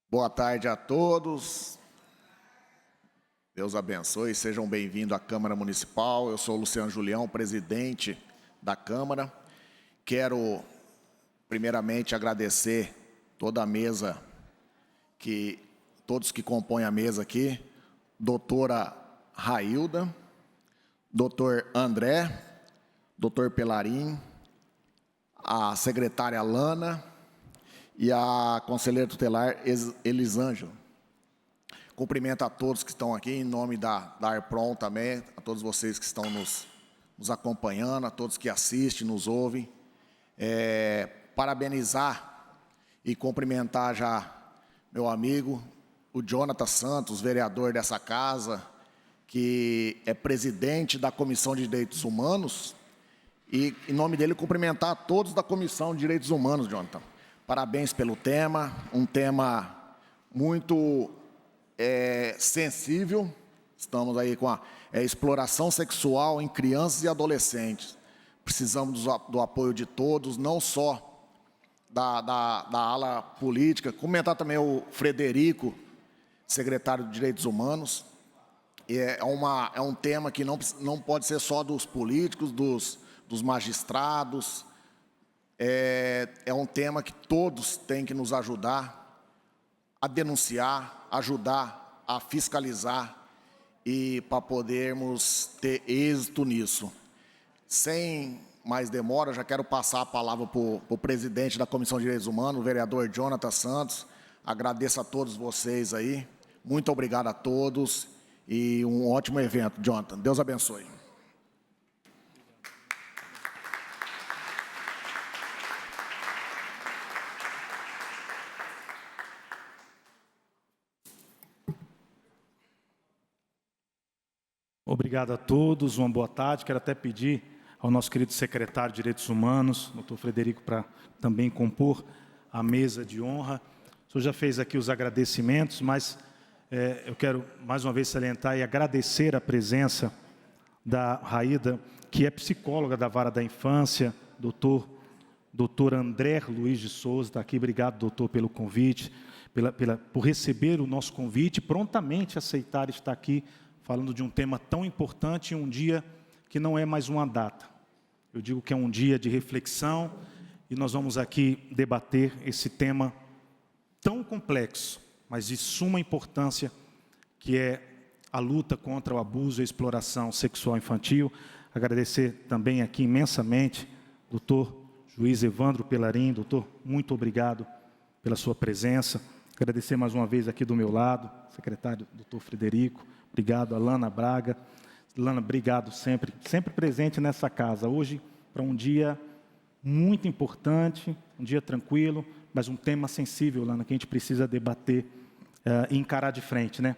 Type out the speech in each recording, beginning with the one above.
Boa tarde a todos. Deus abençoe, sejam bem-vindos à Câmara Municipal. Eu sou o Luciano Julião, presidente da Câmara. Quero, primeiramente, agradecer toda a mesa, todos que compõem a mesa aqui, doutora Railda, doutor André, doutor Pelarim, a secretária Lana e a conselheira tutelar Elisângela. Cumprimento a todos que estão aqui, em nome da ARPRON também, a todos vocês que estão nos acompanhando, a todos que assistem, nos ouvem. Parabenizar e cumprimentar já meu amigo, o Jonathan Santos, vereador dessa casa, que é presidente da Comissão de Direitos Humanos, e, em nome dele, cumprimentar a todos da Comissão de Direitos Humanos, Jonathan. Parabéns pelo tema, um tema muito sensível. Estamos aí com a exploração sexual em crianças e adolescentes. Precisamos do apoio de todos, não só da ala política. Comentar também o Frederico, secretário de Direitos Humanos. É um tema que não pode ser só dos políticos, dos magistrados. É um tema que todos têm que nos ajudar a denunciar, ajudar a fiscalizar e para podermos ter êxito nisso. Sem mais demora, já quero passar a palavra para o presidente da Comissão de Direitos Humanos, o vereador Jonathan Santos. Agradeço a todos vocês aí. Muito obrigado a todos e um ótimo evento, Jonathan. Deus abençoe. Obrigado a todos, uma boa tarde. Quero até pedir ao nosso querido secretário de Direitos Humanos, doutor Frederico, para também compor a mesa de honra. O senhor já fez aqui os agradecimentos, mas eu quero mais uma vez salientar e agradecer a presença da Railda, que é psicóloga da Vara da Infância, doutor André Luiz de Souza, está aqui. Obrigado, doutor, pelo convite, por receber o nosso convite, prontamente aceitar estar aqui, falando de um tema tão importante em um dia que não é mais uma data. Eu digo que é um dia de reflexão e nós vamos aqui debater esse tema tão complexo, mas de suma importância, que é a luta contra o abuso e a exploração sexual infantil. Agradecer também aqui imensamente, doutor juiz Evandro Pelarim. Doutor, muito obrigado pela sua presença. Agradecer mais uma vez aqui do meu lado, secretário doutor Frederico. Obrigado a Lana Braga. Lana, obrigado sempre presente nessa casa. Hoje, para um dia muito importante, um dia tranquilo, mas um tema sensível, Lana, que a gente precisa debater e encarar de frente, né?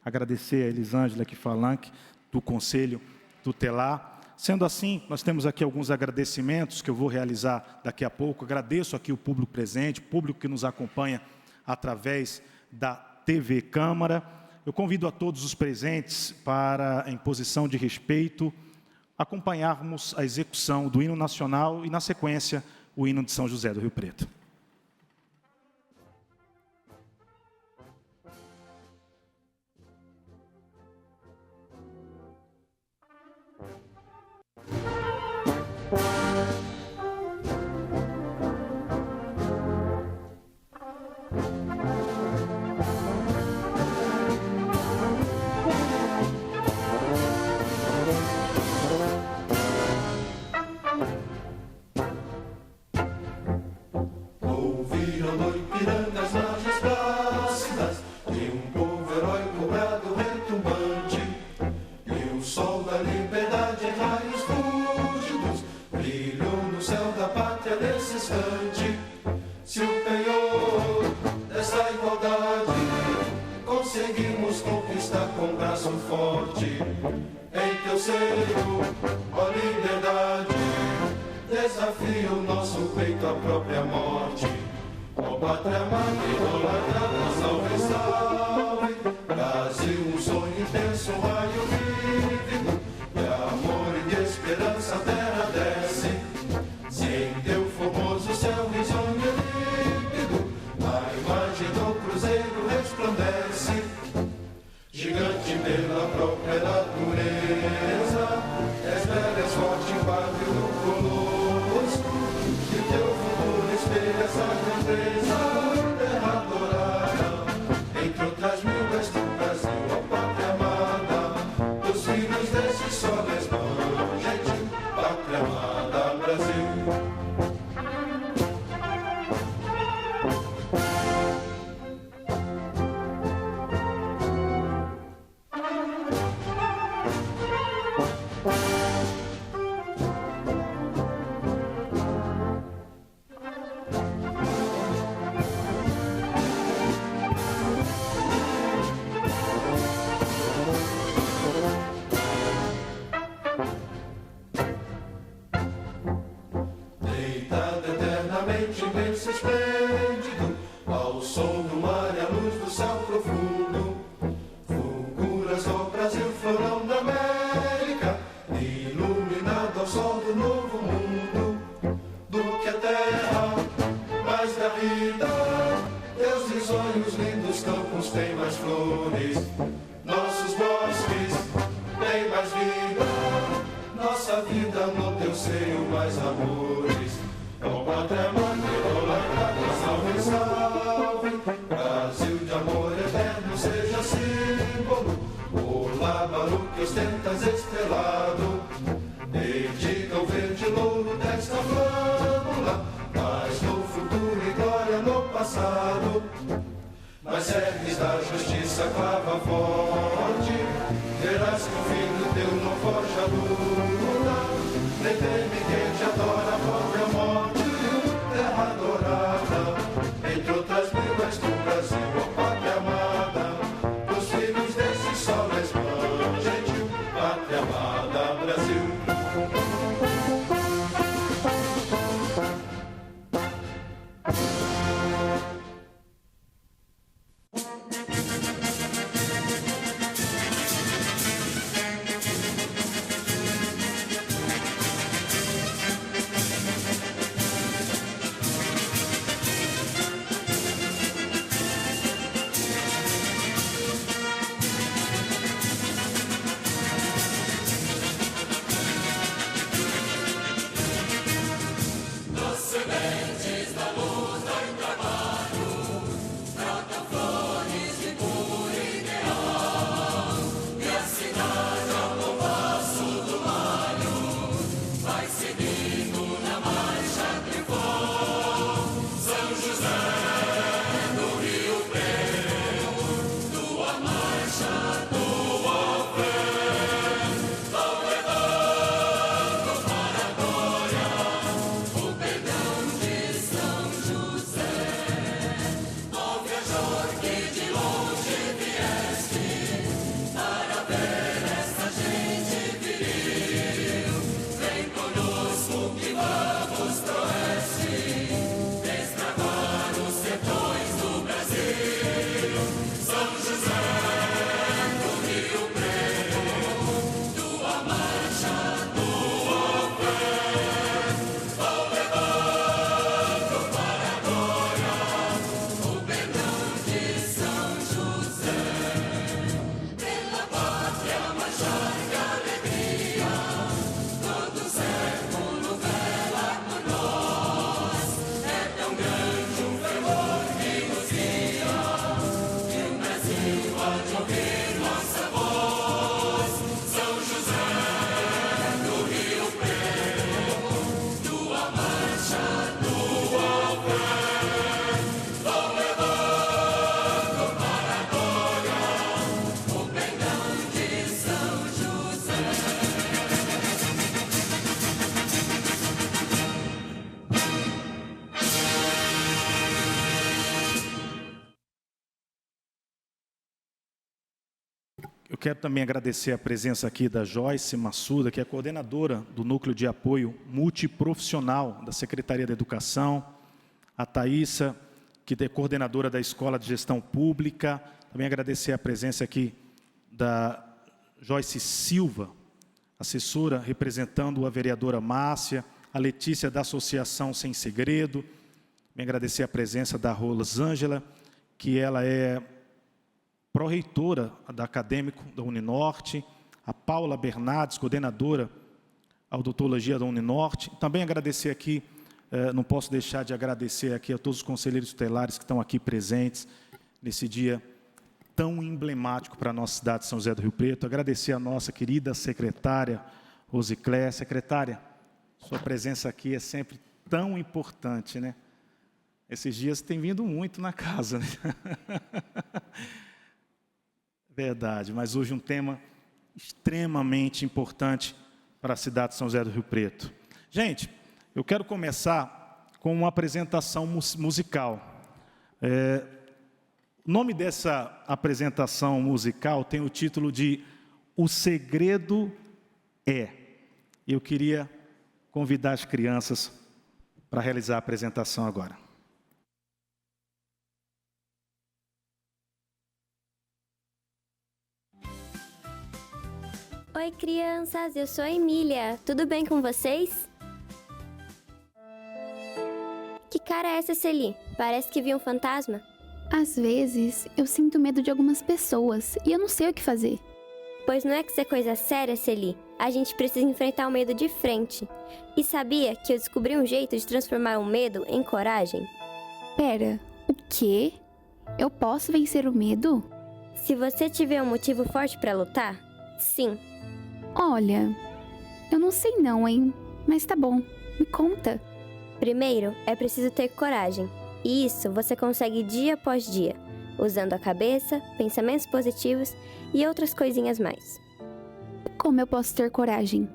Agradecer a Elisângela Kifalank, do Conselho Tutelar. Sendo assim, nós temos aqui alguns agradecimentos que eu vou realizar daqui a pouco. Agradeço aqui o público presente, público que nos acompanha através da TV Câmara. Eu convido a todos os presentes para, em posição de respeito, acompanharmos a execução do hino nacional e, na sequência, o hino de São José do Rio Preto. Desafio o nosso peito à própria morte. Ó pátria amada, idolatrada, salve, salve. Brasil, um sonho intenso, um raio vívido de amor e de esperança, a terra desce. Se em teu formoso céu risonho límpido, a imagem do cruzeiro berço esplêndido, ao som do mar e à luz do céu profundo. Fulguras ao Brasil, florão da América, iluminado ao sol do novo mundo. Do que a terra mais garrida, teus risonhos lindos campos têm mais flores, nossos bosques têm mais vida, nossa vida no teu seio mais amores. Ó pátria mãe, salve, salve, Brasil de amor eterno seja símbolo, o lábaro que ostentas estrelado, dedica o verde louro desta flâmula, mas no futuro e glória no passado. Mas serves da justiça clava forte, verás que o filho teu não foge a luta, nem teme quem te adora a própria morte. Terra adorada, entre outras mil és tu, Brasil, ó pátria amada, os filhos desse sol resplandente, pátria amada, Brasil. Eu quero também agradecer a presença aqui da Joyce Massuda, que é coordenadora do Núcleo de Apoio Multiprofissional da Secretaria da Educação, a Thaísa, que é coordenadora da Escola de Gestão Pública. Também agradecer a presença aqui da Joyce Silva, assessora representando a vereadora Márcia, a Letícia da Associação Sem Segredo. Também agradecer a presença da Rosângela, que ela é pró-reitora da Acadêmico da Uninorte, a Paula Bernardes, coordenadora a odontologia da Uninorte. Também agradecer aqui, não posso deixar de agradecer aqui a todos os conselheiros tutelares que estão aqui presentes nesse dia tão emblemático para a nossa cidade de São José do Rio Preto. Agradecer a nossa querida secretária Rosiclé. Secretária, sua presença aqui é sempre tão importante, né? Esses dias tem vindo muito na casa, né? Verdade, mas hoje um tema extremamente importante para a cidade de São José do Rio Preto. Gente, eu quero começar com uma apresentação musical. O nome dessa apresentação musical tem o título de O Segredo é. Eu queria convidar as crianças para realizar a apresentação agora. Oi, crianças, eu sou a Emília. Tudo bem com vocês? Que cara é essa, Celi? Parece que viu um fantasma. Às vezes, eu sinto medo de algumas pessoas e eu não sei o que fazer. Pois não é que isso é coisa séria, Celi. A gente precisa enfrentar o medo de frente. E sabia que eu descobri um jeito de transformar o medo em coragem? Pera, o quê? Eu posso vencer o medo? Se você tiver um motivo forte pra lutar, sim. Olha, eu não sei não, hein? Mas tá bom, me conta. Primeiro, é preciso ter coragem. E isso você consegue dia após dia, usando a cabeça, pensamentos positivos e outras coisinhas mais. Como eu posso ter coragem?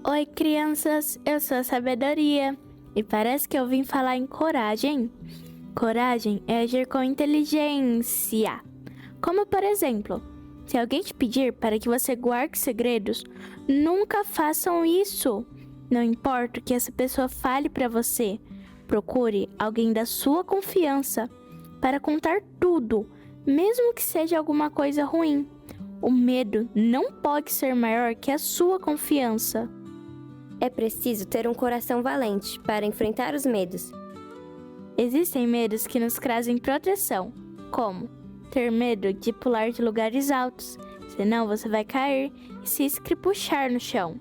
Oi, crianças, eu sou a Sabedoria e parece que eu vim falar em coragem. Coragem é agir com inteligência. Como, por exemplo, se alguém te pedir para que você guarde segredos, nunca façam isso. Não importa o que essa pessoa fale para você, procure alguém da sua confiança para contar tudo, mesmo que seja alguma coisa ruim. O medo não pode ser maior que a sua confiança. É preciso ter um coração valente para enfrentar os medos. Existem medos que nos trazem proteção, como ter medo de pular de lugares altos, senão você vai cair e se escripuchar no chão.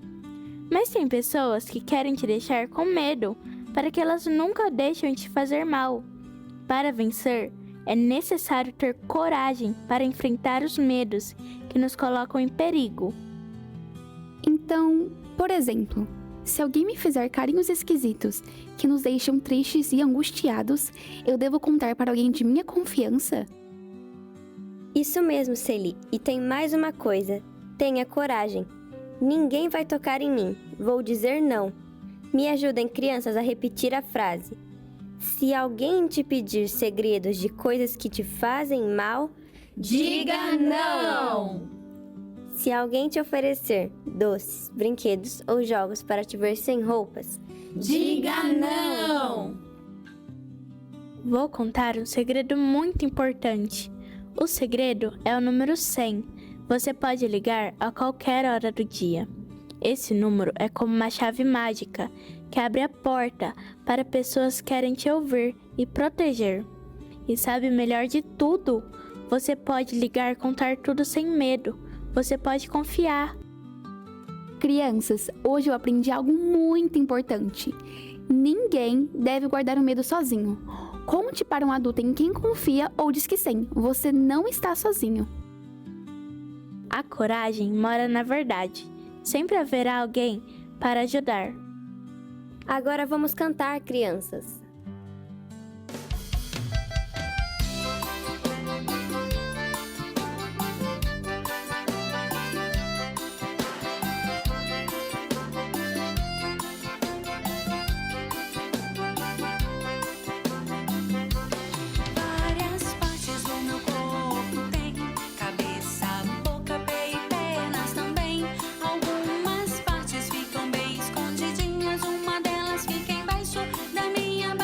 Mas tem pessoas que querem te deixar com medo para que elas nunca deixem te fazer mal. Para vencer, é necessário ter coragem para enfrentar os medos que nos colocam em perigo. Então, por exemplo, se alguém me fizer carinhos esquisitos que nos deixam tristes e angustiados, eu devo contar para alguém de minha confiança? Isso mesmo, Celi. E tem mais uma coisa. Tenha coragem. Ninguém vai tocar em mim. Vou dizer não. Me ajudem, crianças, a repetir a frase. Se alguém te pedir segredos de coisas que te fazem mal, diga não! Se alguém te oferecer doces, brinquedos ou jogos para te ver sem roupas, diga não! Vou contar um segredo muito importante. O segredo é o número 100. Você pode ligar a qualquer hora do dia. Esse número é como uma chave mágica que abre a porta para pessoas que querem te ouvir e proteger. E sabe o melhor de tudo? Você pode ligar e contar tudo sem medo. Você pode confiar. Crianças, hoje eu aprendi algo muito importante. Ninguém deve guardar o medo sozinho. Conte para um adulto em quem confia ou diz que sim. Você não está sozinho. A coragem mora na verdade. Sempre haverá alguém para ajudar. Agora vamos cantar, crianças. Várias partes do meu corpo tem cabeça, boca, pé e pernas também. Algumas partes ficam bem escondidinhas, uma delas fica embaixo da minha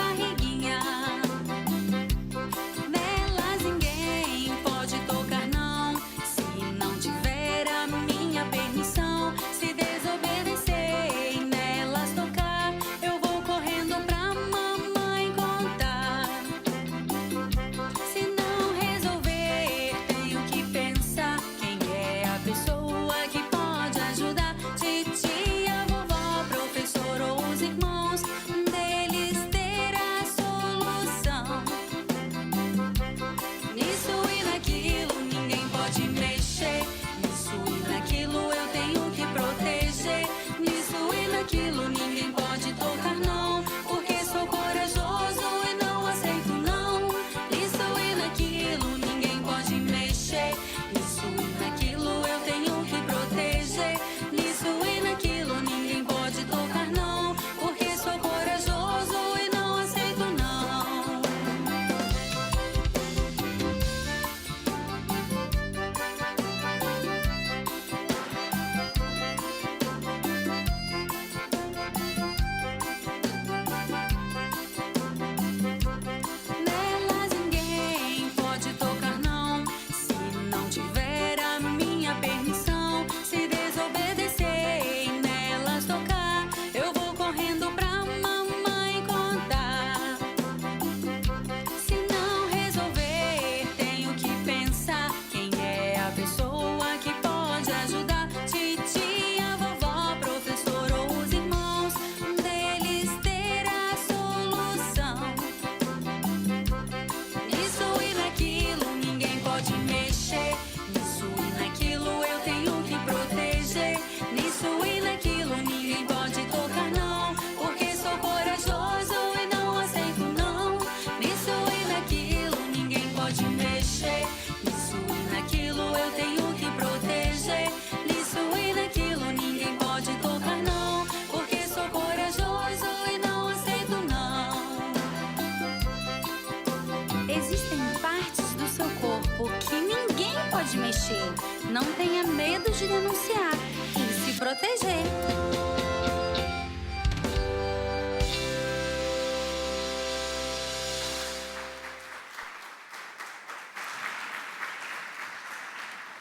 Não tenha medo de denunciar e se proteger.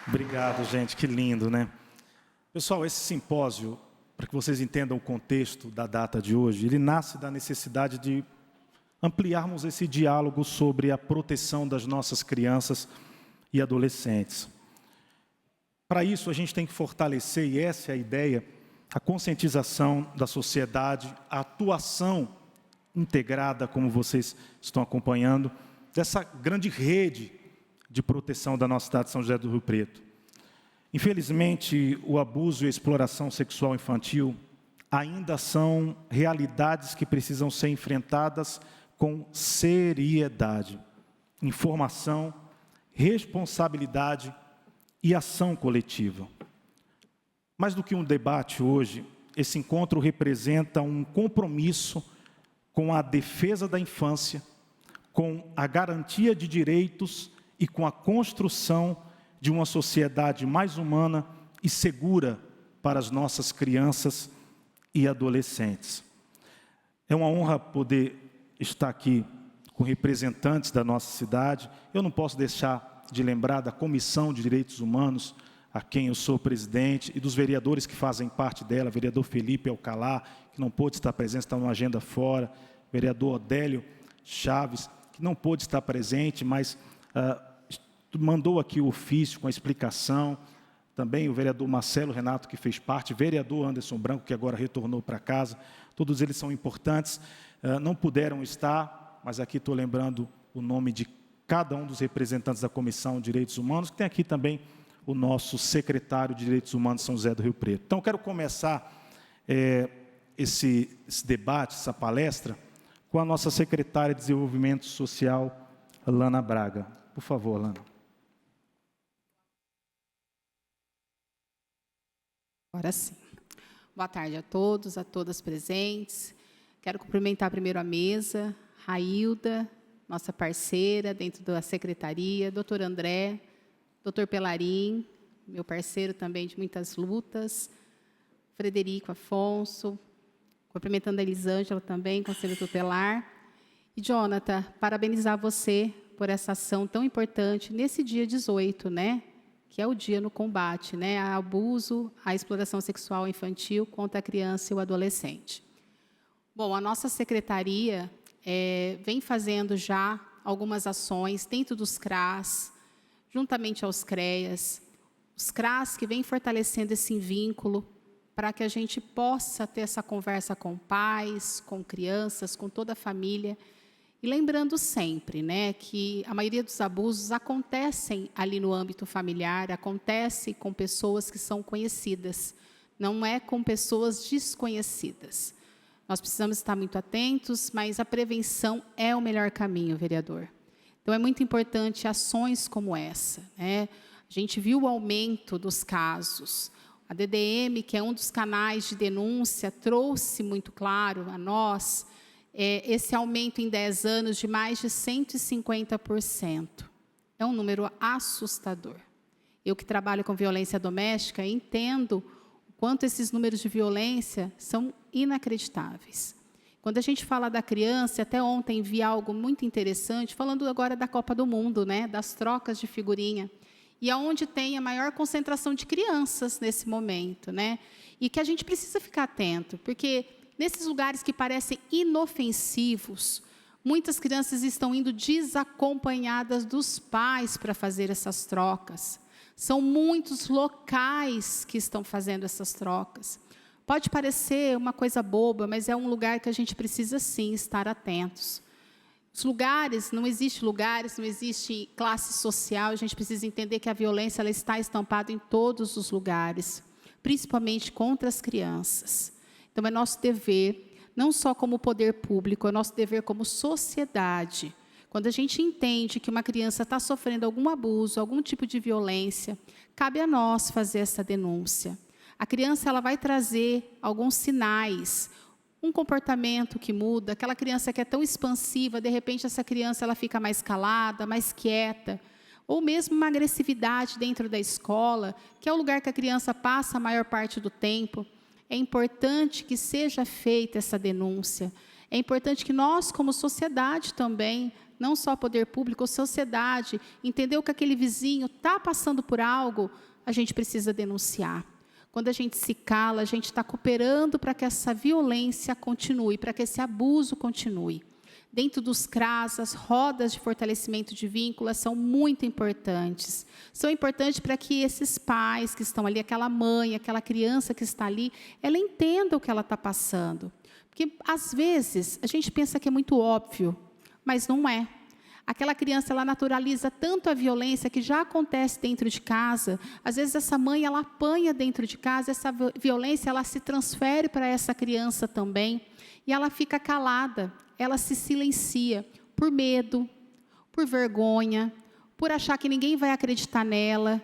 Obrigado, gente, que lindo, né? Pessoal, esse simpósio, para que vocês entendam o contexto da data de hoje, ele nasce da necessidade de ampliarmos esse diálogo sobre a proteção das nossas crianças e adolescentes. Para isso, a gente tem que fortalecer, e essa é a ideia, a conscientização da sociedade, a atuação integrada, como vocês estão acompanhando, dessa grande rede de proteção da nossa cidade de São José do Rio Preto. Infelizmente, o abuso e a exploração sexual infantil ainda são realidades que precisam ser enfrentadas com seriedade, informação, responsabilidade e ação coletiva. Mais do que um debate hoje, esse encontro representa um compromisso com a defesa da infância, com a garantia de direitos e com a construção de uma sociedade mais humana e segura para as nossas crianças e adolescentes. É uma honra poder estar aqui com representantes da nossa cidade. Eu não posso deixar de lembrar da Comissão de Direitos Humanos, a quem eu sou presidente, e dos vereadores que fazem parte dela, vereador Felipe Alcalá, que não pôde estar presente, está numa agenda fora, vereador Odélio Chaves, que não pôde estar presente, mas mandou aqui o ofício com a explicação, também o vereador Marcelo Renato, que fez parte, vereador Anderson Branco, que agora retornou para casa, todos eles são importantes, não puderam estar, mas aqui estou lembrando o nome de cada um dos representantes da Comissão de Direitos Humanos, que tem aqui também o nosso secretário de Direitos Humanos de São José do Rio Preto. Então, quero começar esse debate, essa palestra, com a nossa secretária de Desenvolvimento Social, Lana Braga. Por favor, Lana. Agora sim. Boa tarde a todos, a todas presentes. Quero cumprimentar primeiro a mesa, Railda, nossa parceira dentro da secretaria, doutor André, doutor Pelarim, meu parceiro também de muitas lutas, Frederico Afonso, cumprimentando a Elisângela também, conselho tutelar. E, Jonathan, parabenizar você por essa ação tão importante nesse dia 18, né? Que é o dia no combate, né, ao abuso, à exploração sexual infantil contra a criança e o adolescente. Bom, a nossa secretaria vem fazendo já algumas ações dentro dos CRAS, juntamente aos CREAS, os CRAS que vêm fortalecendo esse vínculo para que a gente possa ter essa conversa com pais, com crianças, com toda a família. E lembrando sempre, né, que a maioria dos abusos acontecem ali no âmbito familiar, acontece com pessoas que são conhecidas, não é com pessoas desconhecidas. Nós precisamos estar muito atentos, mas a prevenção é o melhor caminho, vereador. Então, é muito importante ações como essa, né? A gente viu o aumento dos casos. A DDM, que é um dos canais de denúncia, trouxe muito claro a nós esse aumento em 10 anos de mais de 150%. É um número assustador. Eu que trabalho com violência doméstica, entendo o quanto esses números de violência são inacreditáveis. Quando a gente fala da criança, até ontem vi algo muito interessante, falando agora da Copa do Mundo, né, das trocas de figurinha, e aonde tem a maior concentração de crianças nesse momento, né? E que a gente precisa ficar atento, porque nesses lugares que parecem inofensivos, muitas crianças estão indo desacompanhadas dos pais para fazer essas trocas. São muitos locais que estão fazendo essas trocas. Pode parecer uma coisa boba, mas é um lugar que a gente precisa, sim, estar atentos. Os lugares, não existe classe social, a gente precisa entender que a violência ela está estampada em todos os lugares, principalmente contra as crianças. Então, é nosso dever, não só como poder público, é nosso dever como sociedade. Quando a gente entende que uma criança está sofrendo algum abuso, algum tipo de violência, cabe a nós fazer essa denúncia. A criança ela vai trazer alguns sinais, um comportamento que muda, aquela criança que é tão expansiva, de repente essa criança ela fica mais calada, mais quieta. ou mesmo uma agressividade dentro da escola, que é o lugar que a criança passa a maior parte do tempo, é importante que seja feita essa denúncia. É importante que nós, como sociedade também, não só poder público, sociedade, entendeu que aquele vizinho está passando por algo, a gente precisa denunciar. Quando a gente se cala, a gente está cooperando para que essa violência continue, para que esse abuso continue. Dentro dos CRAS, as rodas de fortalecimento de vínculos são muito importantes. São importantes para que esses pais que estão ali, aquela mãe, aquela criança que está ali, ela entenda o que ela está passando. Porque, às vezes, a gente pensa que é muito óbvio, mas não é. Aquela criança, ela naturaliza tanto a violência que já acontece dentro de casa. Às vezes, essa mãe, ela apanha dentro de casa, essa violência, ela se transfere para essa criança também. E ela fica calada, ela se silencia por medo, por vergonha, por achar que ninguém vai acreditar nela.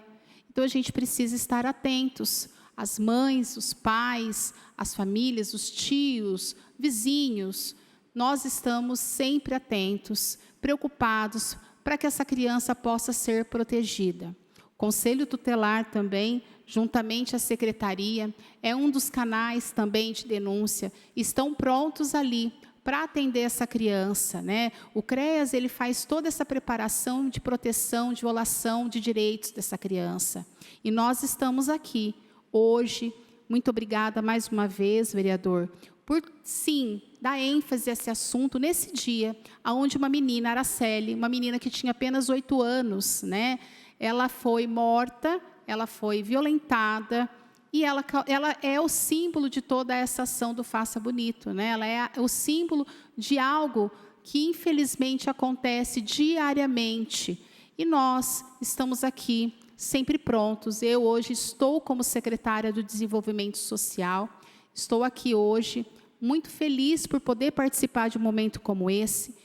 Então, a gente precisa estar atentos. As mães, os pais, as famílias, os tios, vizinhos, nós estamos sempre atentos, preocupados para que essa criança possa ser protegida. O Conselho Tutelar também, juntamente à Secretaria, é um dos canais também de denúncia, estão prontos ali para atender essa criança, né? O CREAS, ele faz toda essa preparação de proteção, de violação de direitos dessa criança. E nós estamos aqui hoje. Muito obrigada mais uma vez, vereador, por, sim, dar ênfase a esse assunto nesse dia, onde uma menina, Araceli, uma menina que tinha apenas 8 anos, né? Ela foi morta, ela foi violentada, e ela é o símbolo de toda essa ação do Faça Bonito, né? Ela é o símbolo de algo que, infelizmente, acontece diariamente. E nós estamos aqui sempre prontos. Eu hoje estou como secretária do Desenvolvimento Social, estou aqui hoje muito feliz por poder participar de um momento como esse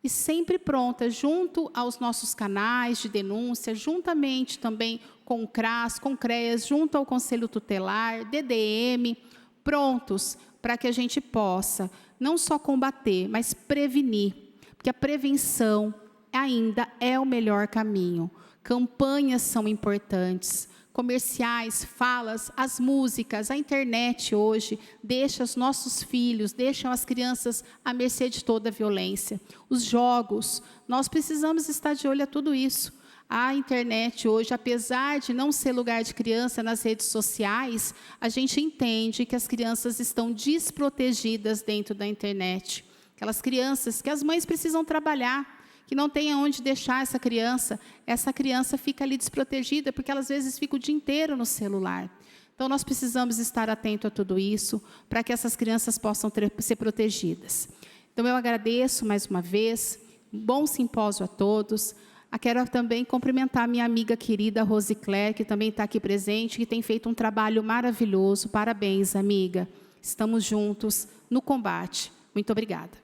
e sempre pronta, junto aos nossos canais de denúncia, juntamente também com o CRAS, com o CREAS, junto ao Conselho Tutelar, DDM, prontos para que a gente possa não só combater, mas prevenir, porque a prevenção ainda é o melhor caminho. Campanhas são importantes, comerciais, falas, as músicas, a internet hoje deixa os nossos filhos, deixam as crianças à mercê de toda a violência. Os jogos, nós precisamos estar de olho a tudo isso. A internet hoje, apesar de não ser lugar de criança nas redes sociais, a gente entende que as crianças estão desprotegidas dentro da internet. Aquelas crianças que as mães precisam trabalhar, que não tem aonde deixar essa criança fica ali desprotegida, porque elas às vezes ficam o dia inteiro no celular. Então, nós precisamos estar atentos a tudo isso, para que essas crianças possam ser protegidas. Então, eu agradeço mais uma vez, bom simpósio a todos. Quero também cumprimentar a minha amiga querida Rose Claire, que também está aqui presente, que tem feito um trabalho maravilhoso. Parabéns, amiga. Estamos juntos no combate. Muito obrigada.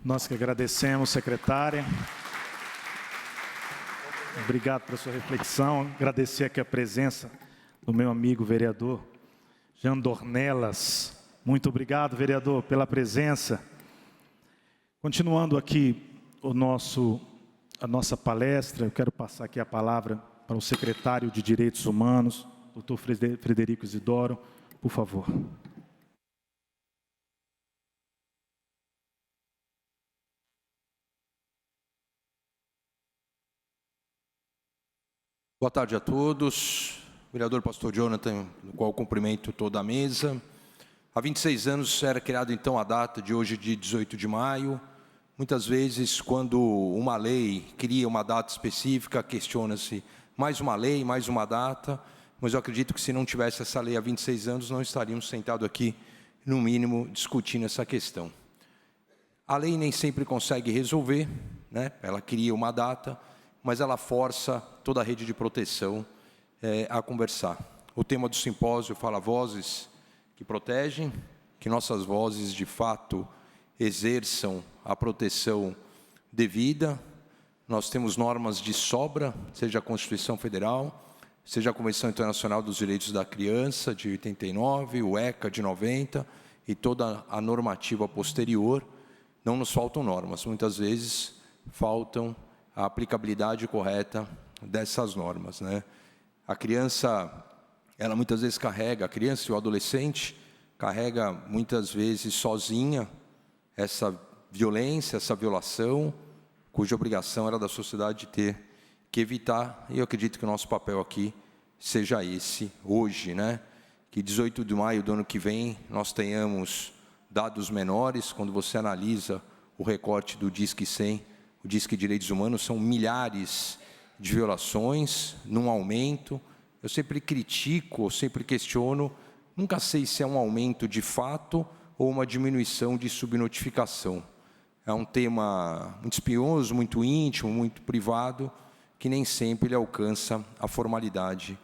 Nós que agradecemos, secretária. Obrigado pela sua reflexão. Agradecer aqui a presença do meu amigo vereador Jean Dornelas. Muito obrigado, vereador, pela presença. Continuando aqui a nossa palestra, eu quero passar aqui a palavra para o secretário de Direitos Humanos, doutor Frederico Isidoro, por favor. Boa tarde a todos. Vereador Pastor Jonathan, no qual cumprimento toda a mesa. Há 26 anos era criada então a data de hoje, de 18 de maio. Muitas vezes, quando uma lei cria uma data específica, questiona-se mais uma lei, mais uma data. Mas eu acredito que se não tivesse essa lei há 26 anos, não estaríamos sentados aqui, no mínimo, discutindo essa questão. A lei nem sempre consegue resolver, né? Ela cria uma data, mas ela força toda a rede de proteção a conversar. O tema do simpósio fala vozes que protegem, que nossas vozes, de fato, exerçam a proteção devida. Nós temos normas de sobra, seja a Constituição Federal, seja a Convenção Internacional dos Direitos da Criança, de 89, o ECA, de 90, e toda a normativa posterior. Não nos faltam normas, muitas vezes faltam a aplicabilidade correta dessas normas, né? A criança, ela muitas vezes carrega, a criança e o adolescente carrega muitas vezes sozinha essa violência, essa violação, cuja obrigação era da sociedade ter que evitar, e eu acredito que o nosso papel aqui seja esse, hoje, né? Que 18 de maio do ano que vem nós tenhamos dados menores. Quando você analisa o recorte do Disque 100, o Disque Direitos Humanos, são milhares de violações, num aumento. Eu sempre critico, eu sempre questiono, nunca sei se é um aumento de fato ou uma diminuição de subnotificação. É um tema muito espinhoso, muito íntimo, muito privado, que nem sempre ele alcança a formalidade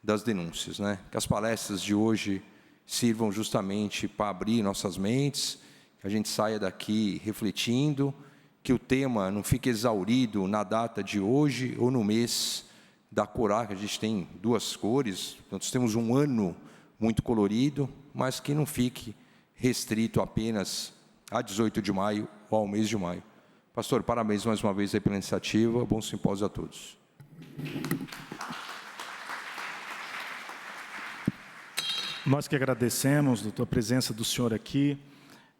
das denúncias, né? Que as palestras de hoje sirvam justamente para abrir nossas mentes, que a gente saia daqui refletindo, que o tema não fique exaurido na data de hoje ou no mês da coragem. A gente tem 2 cores, nós temos um ano muito colorido, mas que não fique restrito apenas a 18 de maio ou ao mês de maio. Pastor, parabéns mais uma vez aí pela iniciativa, bom simpósio a todos. Nós que agradecemos, doutor, a presença do senhor aqui.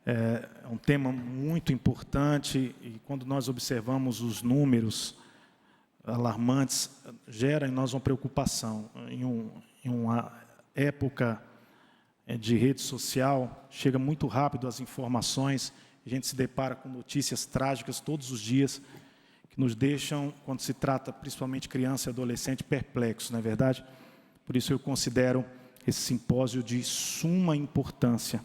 É um tema muito importante e quando nós observamos os números alarmantes, gera em nós uma preocupação. Em uma época de rede social, chega muito rápido as informações, a gente se depara com notícias trágicas todos os dias, que nos deixam, quando se trata principalmente criança e adolescente, perplexos, não é verdade? Por isso eu considero esse simpósio de suma importância.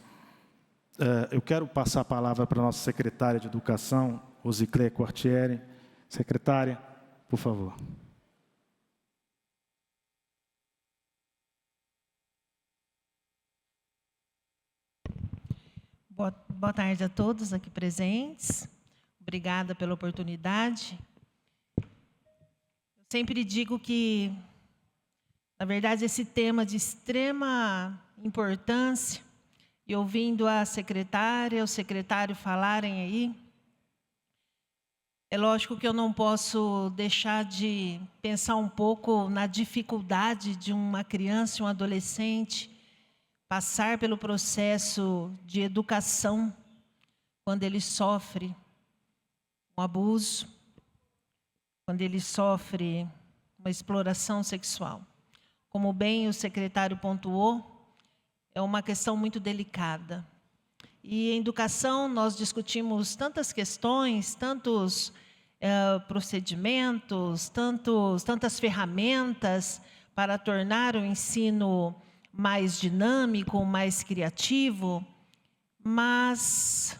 Eu quero passar a palavra para a nossa secretária de Educação, Rosiclé Quartieri. Secretária, por favor. Boa tarde a todos aqui presentes. Obrigada pela oportunidade. Eu sempre digo que, na verdade, esse tema de extrema importância, e ouvindo a secretária, o secretário falarem aí, é lógico que eu não posso deixar de pensar um pouco na dificuldade de uma criança e um adolescente passar pelo processo de educação quando ele sofre um abuso, quando ele sofre uma exploração sexual. Como bem o secretário pontuou, é uma questão muito delicada. E em educação nós discutimos tantas questões, tantos procedimentos, tantas ferramentas para tornar o ensino mais dinâmico, mais criativo, mas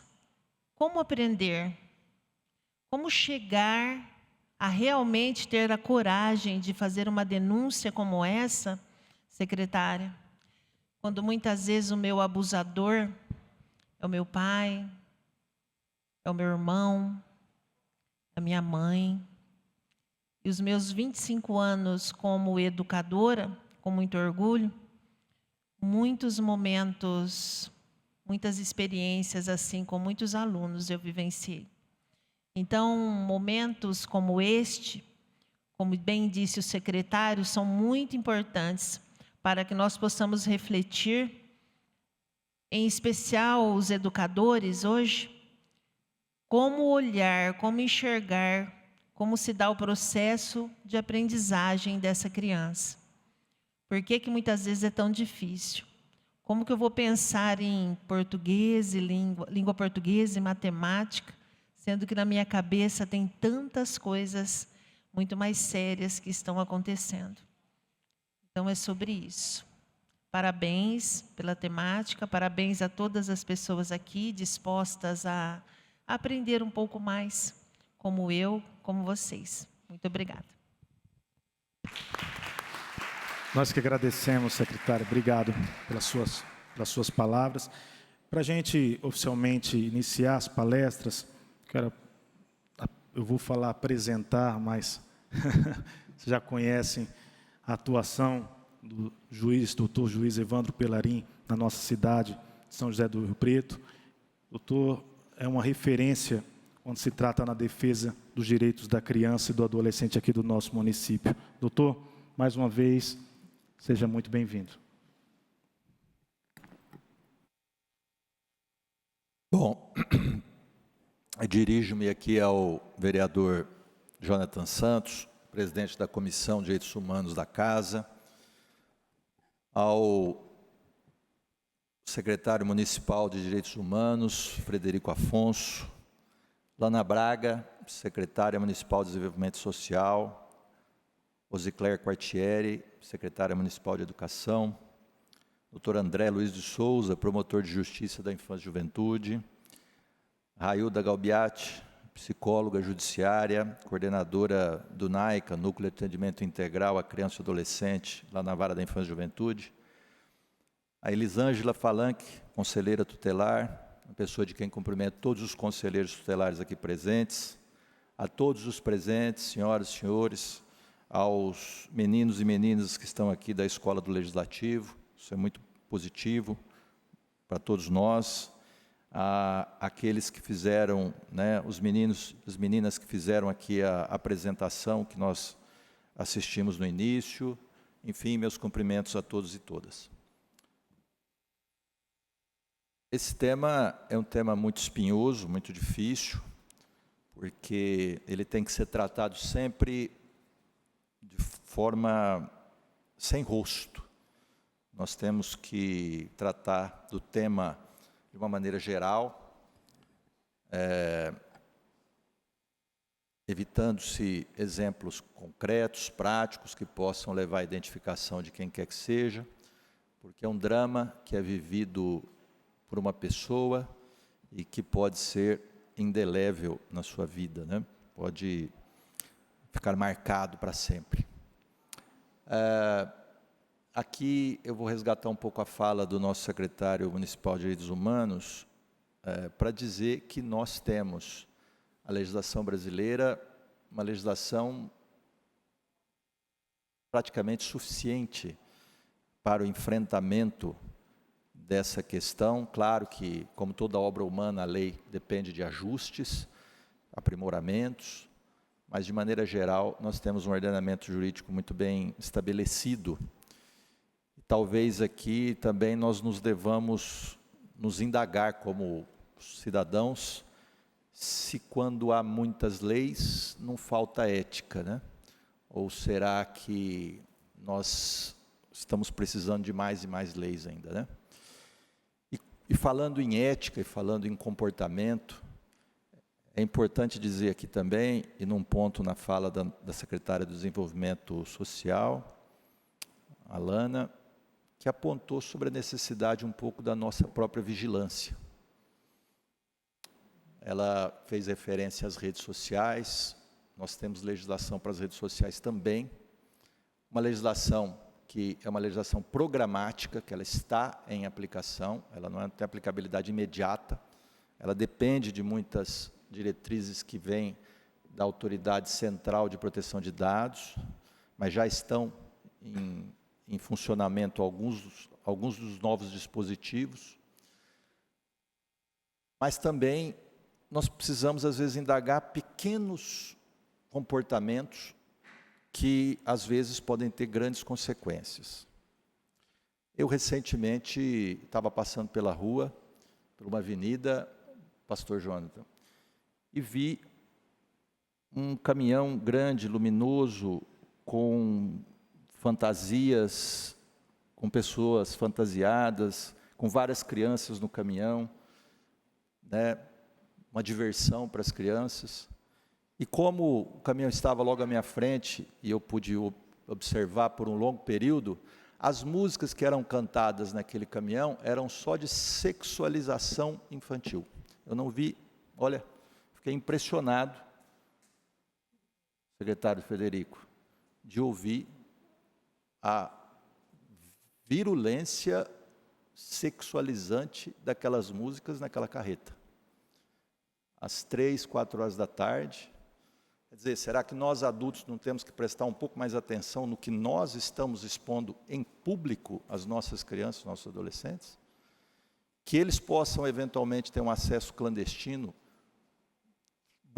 como aprender? Como chegar a realmente ter a coragem de fazer uma denúncia como essa, secretária? Quando muitas vezes o meu abusador é o meu pai, é o meu irmão, a minha mãe. E os meus 25 anos como educadora, com muito orgulho, muitos momentos, muitas experiências assim com muitos alunos eu vivenciei. Então, momentos como este, como bem disse o secretário, são muito importantes para que nós possamos refletir, em especial os educadores hoje, como olhar, como enxergar, como se dá o processo de aprendizagem dessa criança. Por que que muitas vezes é tão difícil? Como que eu vou pensar em português, e língua portuguesa e matemática, sendo que na minha cabeça tem tantas coisas muito mais sérias que estão acontecendo? Então, é sobre isso. Parabéns pela temática, parabéns a todas as pessoas aqui dispostas a aprender um pouco mais, como eu, como vocês. Muito obrigada. Nós que agradecemos, secretário. Obrigado pelas suas palavras. Para a gente oficialmente iniciar as palestras, eu vou falar apresentar, mas vocês já conhecem a atuação do doutor juiz Evandro Pelarim, na nossa cidade de São José do Rio Preto. O doutor é uma referência quando se trata na defesa dos direitos da criança e do adolescente aqui do nosso município. Doutor, mais uma vez, seja muito bem-vindo. Bom, dirijo-me aqui ao vereador Jonathan Santos, presidente da Comissão de Direitos Humanos da Casa, ao secretário municipal de Direitos Humanos, Frederico Afonso, Lana Braga, secretária municipal de Desenvolvimento Social, Rosicler Quartieri, secretária municipal de Educação, Dr. André Luiz de Souza, promotor de Justiça da Infância e Juventude, Railda Galbiati, psicóloga judiciária, coordenadora do NAICA, Núcleo de Atendimento Integral à Criança e Adolescente, lá na Vara da Infância e Juventude, a Elisângela Falanque, conselheira tutelar, uma pessoa de quem cumprimento todos os conselheiros tutelares aqui presentes, a todos os presentes, senhoras e senhores, aos meninos e meninas que estão aqui da Escola do Legislativo, isso é muito positivo para todos nós, aqueles que fizeram, né, os meninos e as meninas que fizeram aqui a apresentação que nós assistimos no início, enfim, meus cumprimentos a todos e todas. Esse tema é um tema muito espinhoso, muito difícil, porque ele tem que ser tratado sempre de forma sem rosto. Nós temos que tratar do tema de uma maneira geral, evitando-se exemplos concretos, práticos, que possam levar à identificação de quem quer que seja, porque é um drama que é vivido por uma pessoa e que pode ser indelével na sua vida, né? Pode ficar marcado para sempre. Aqui eu vou resgatar um pouco a fala do nosso secretário municipal de Direitos Humanos, para dizer que nós temos a legislação brasileira, uma legislação praticamente suficiente para o enfrentamento dessa questão. Claro que, como toda obra humana, a lei depende de ajustes, aprimoramentos, mas, de maneira geral, nós temos um ordenamento jurídico muito bem estabelecido. E talvez aqui também nós nos devamos nos indagar como cidadãos, se quando há muitas leis, não falta ética, né? Ou será que nós estamos precisando de mais e mais leis ainda, né? E falando em ética e falando em comportamento, é importante dizer aqui também, e num ponto na fala da secretária do Desenvolvimento Social, a Lana, que apontou sobre a necessidade um pouco da nossa própria vigilância. Ela fez referência às redes sociais, nós temos legislação para as redes sociais também, uma legislação que é uma legislação programática, que ela está em aplicação, ela não tem aplicabilidade imediata, ela depende de muitas diretrizes que vêm da Autoridade Central de Proteção de Dados, mas já estão em funcionamento alguns dos novos dispositivos. Mas também nós precisamos, às vezes, indagar pequenos comportamentos que, às vezes, podem ter grandes consequências. Eu, recentemente, estava passando pela rua, por uma avenida, Pastor Jonathan, e vi um caminhão grande, luminoso, com fantasias, com pessoas fantasiadas, com várias crianças no caminhão, né, uma diversão para as crianças. E como o caminhão estava logo à minha frente, e eu pude observar por um longo período, as músicas que eram cantadas naquele caminhão eram só de sexualização infantil. Eu não vi, olha, fiquei impressionado, secretário Frederico, de ouvir a virulência sexualizante daquelas músicas naquela carreta. Às 3, 4 horas da tarde. Quer dizer, será que nós adultos não temos que prestar um pouco mais atenção no que nós estamos expondo em público às nossas crianças, nossos adolescentes? Que eles possam eventualmente ter um acesso clandestino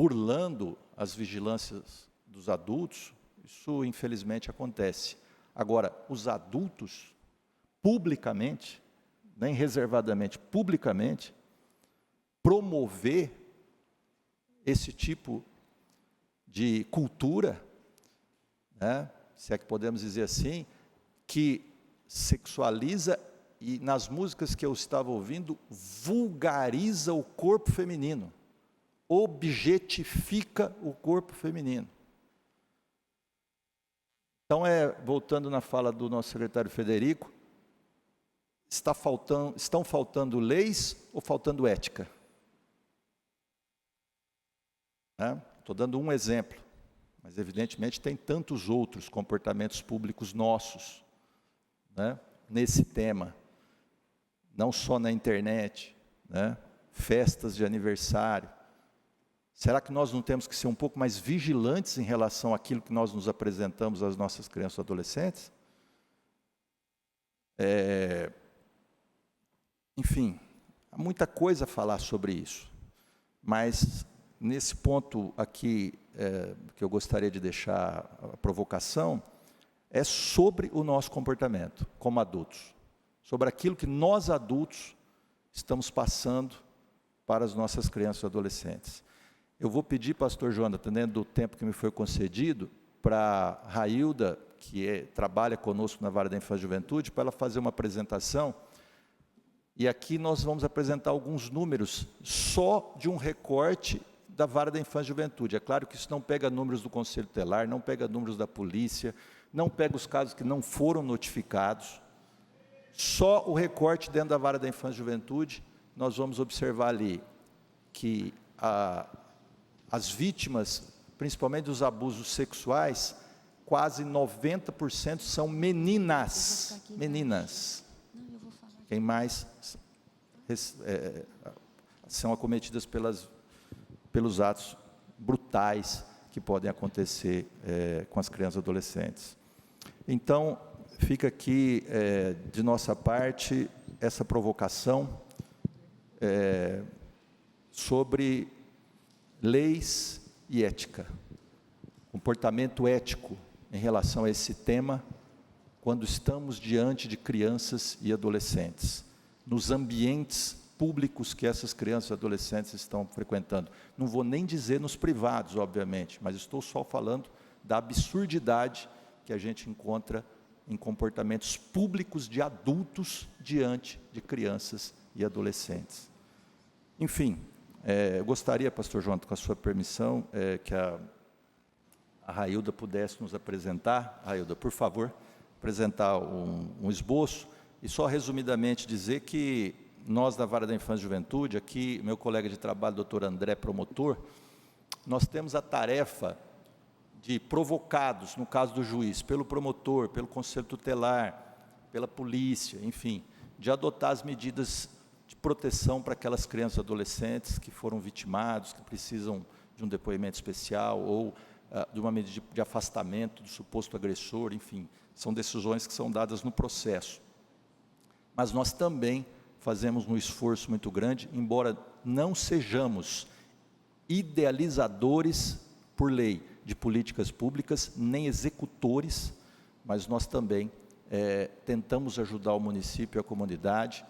burlando as vigilâncias dos adultos, isso infelizmente acontece. Agora, os adultos, publicamente, nem reservadamente, publicamente, promover esse tipo de cultura, né, se é que podemos dizer assim, que sexualiza e nas músicas que eu estava ouvindo, vulgariza o corpo feminino, objetifica o corpo feminino. Então, voltando na fala do nosso secretário Frederico, estão faltando leis ou faltando ética? Estou dando um exemplo, mas evidentemente tem tantos outros comportamentos públicos nossos, né, nesse tema, não só na internet, né, festas de aniversário. Será que nós não temos que ser um pouco mais vigilantes em relação àquilo que nós nos apresentamos às nossas crianças e adolescentes? Enfim, há muita coisa a falar sobre isso, mas nesse ponto aqui, que eu gostaria de deixar a provocação, é sobre o nosso comportamento como adultos, sobre aquilo que nós adultos estamos passando para as nossas crianças e adolescentes. Eu vou pedir, pastor Jonathan, dentro do tempo que me foi concedido, para a Railda, que trabalha conosco na Vara da Infância e Juventude, para ela fazer uma apresentação. E aqui nós vamos apresentar alguns números, só de um recorte da Vara da Infância e Juventude. É claro que isso não pega números do Conselho Tutelar, não pega números da polícia, não pega os casos que não foram notificados. Só o recorte dentro da Vara da Infância e Juventude, nós vamos observar ali que as vítimas, principalmente dos abusos sexuais, quase 90% são meninas. Meninas. Quem mais são acometidas pelos atos brutais que podem acontecer com as crianças e adolescentes. Então, fica aqui, de nossa parte, essa provocação sobre leis e ética, comportamento ético em relação a esse tema, quando estamos diante de crianças e adolescentes, nos ambientes públicos que essas crianças e adolescentes estão frequentando. Não vou nem dizer nos privados, obviamente, mas estou só falando da absurdidade que a gente encontra em comportamentos públicos de adultos diante de crianças e adolescentes. Enfim, eu gostaria, pastor João, com a sua permissão, que a Railda pudesse nos apresentar. Railda, por favor, apresentar um esboço, e só resumidamente dizer que nós da Vara da Infância e Juventude, aqui, meu colega de trabalho, doutor André, promotor, nós temos a tarefa de provocados, no caso do juiz, pelo promotor, pelo conselho tutelar, pela polícia, enfim, de adotar as medidas de proteção para aquelas crianças e adolescentes que foram vitimados, que precisam de um depoimento especial ou de uma medida de afastamento do suposto agressor, enfim, são decisões que são dadas no processo. Mas nós também fazemos um esforço muito grande, embora não sejamos idealizadores por lei de políticas públicas, nem executores, mas nós também tentamos ajudar o município e a comunidade,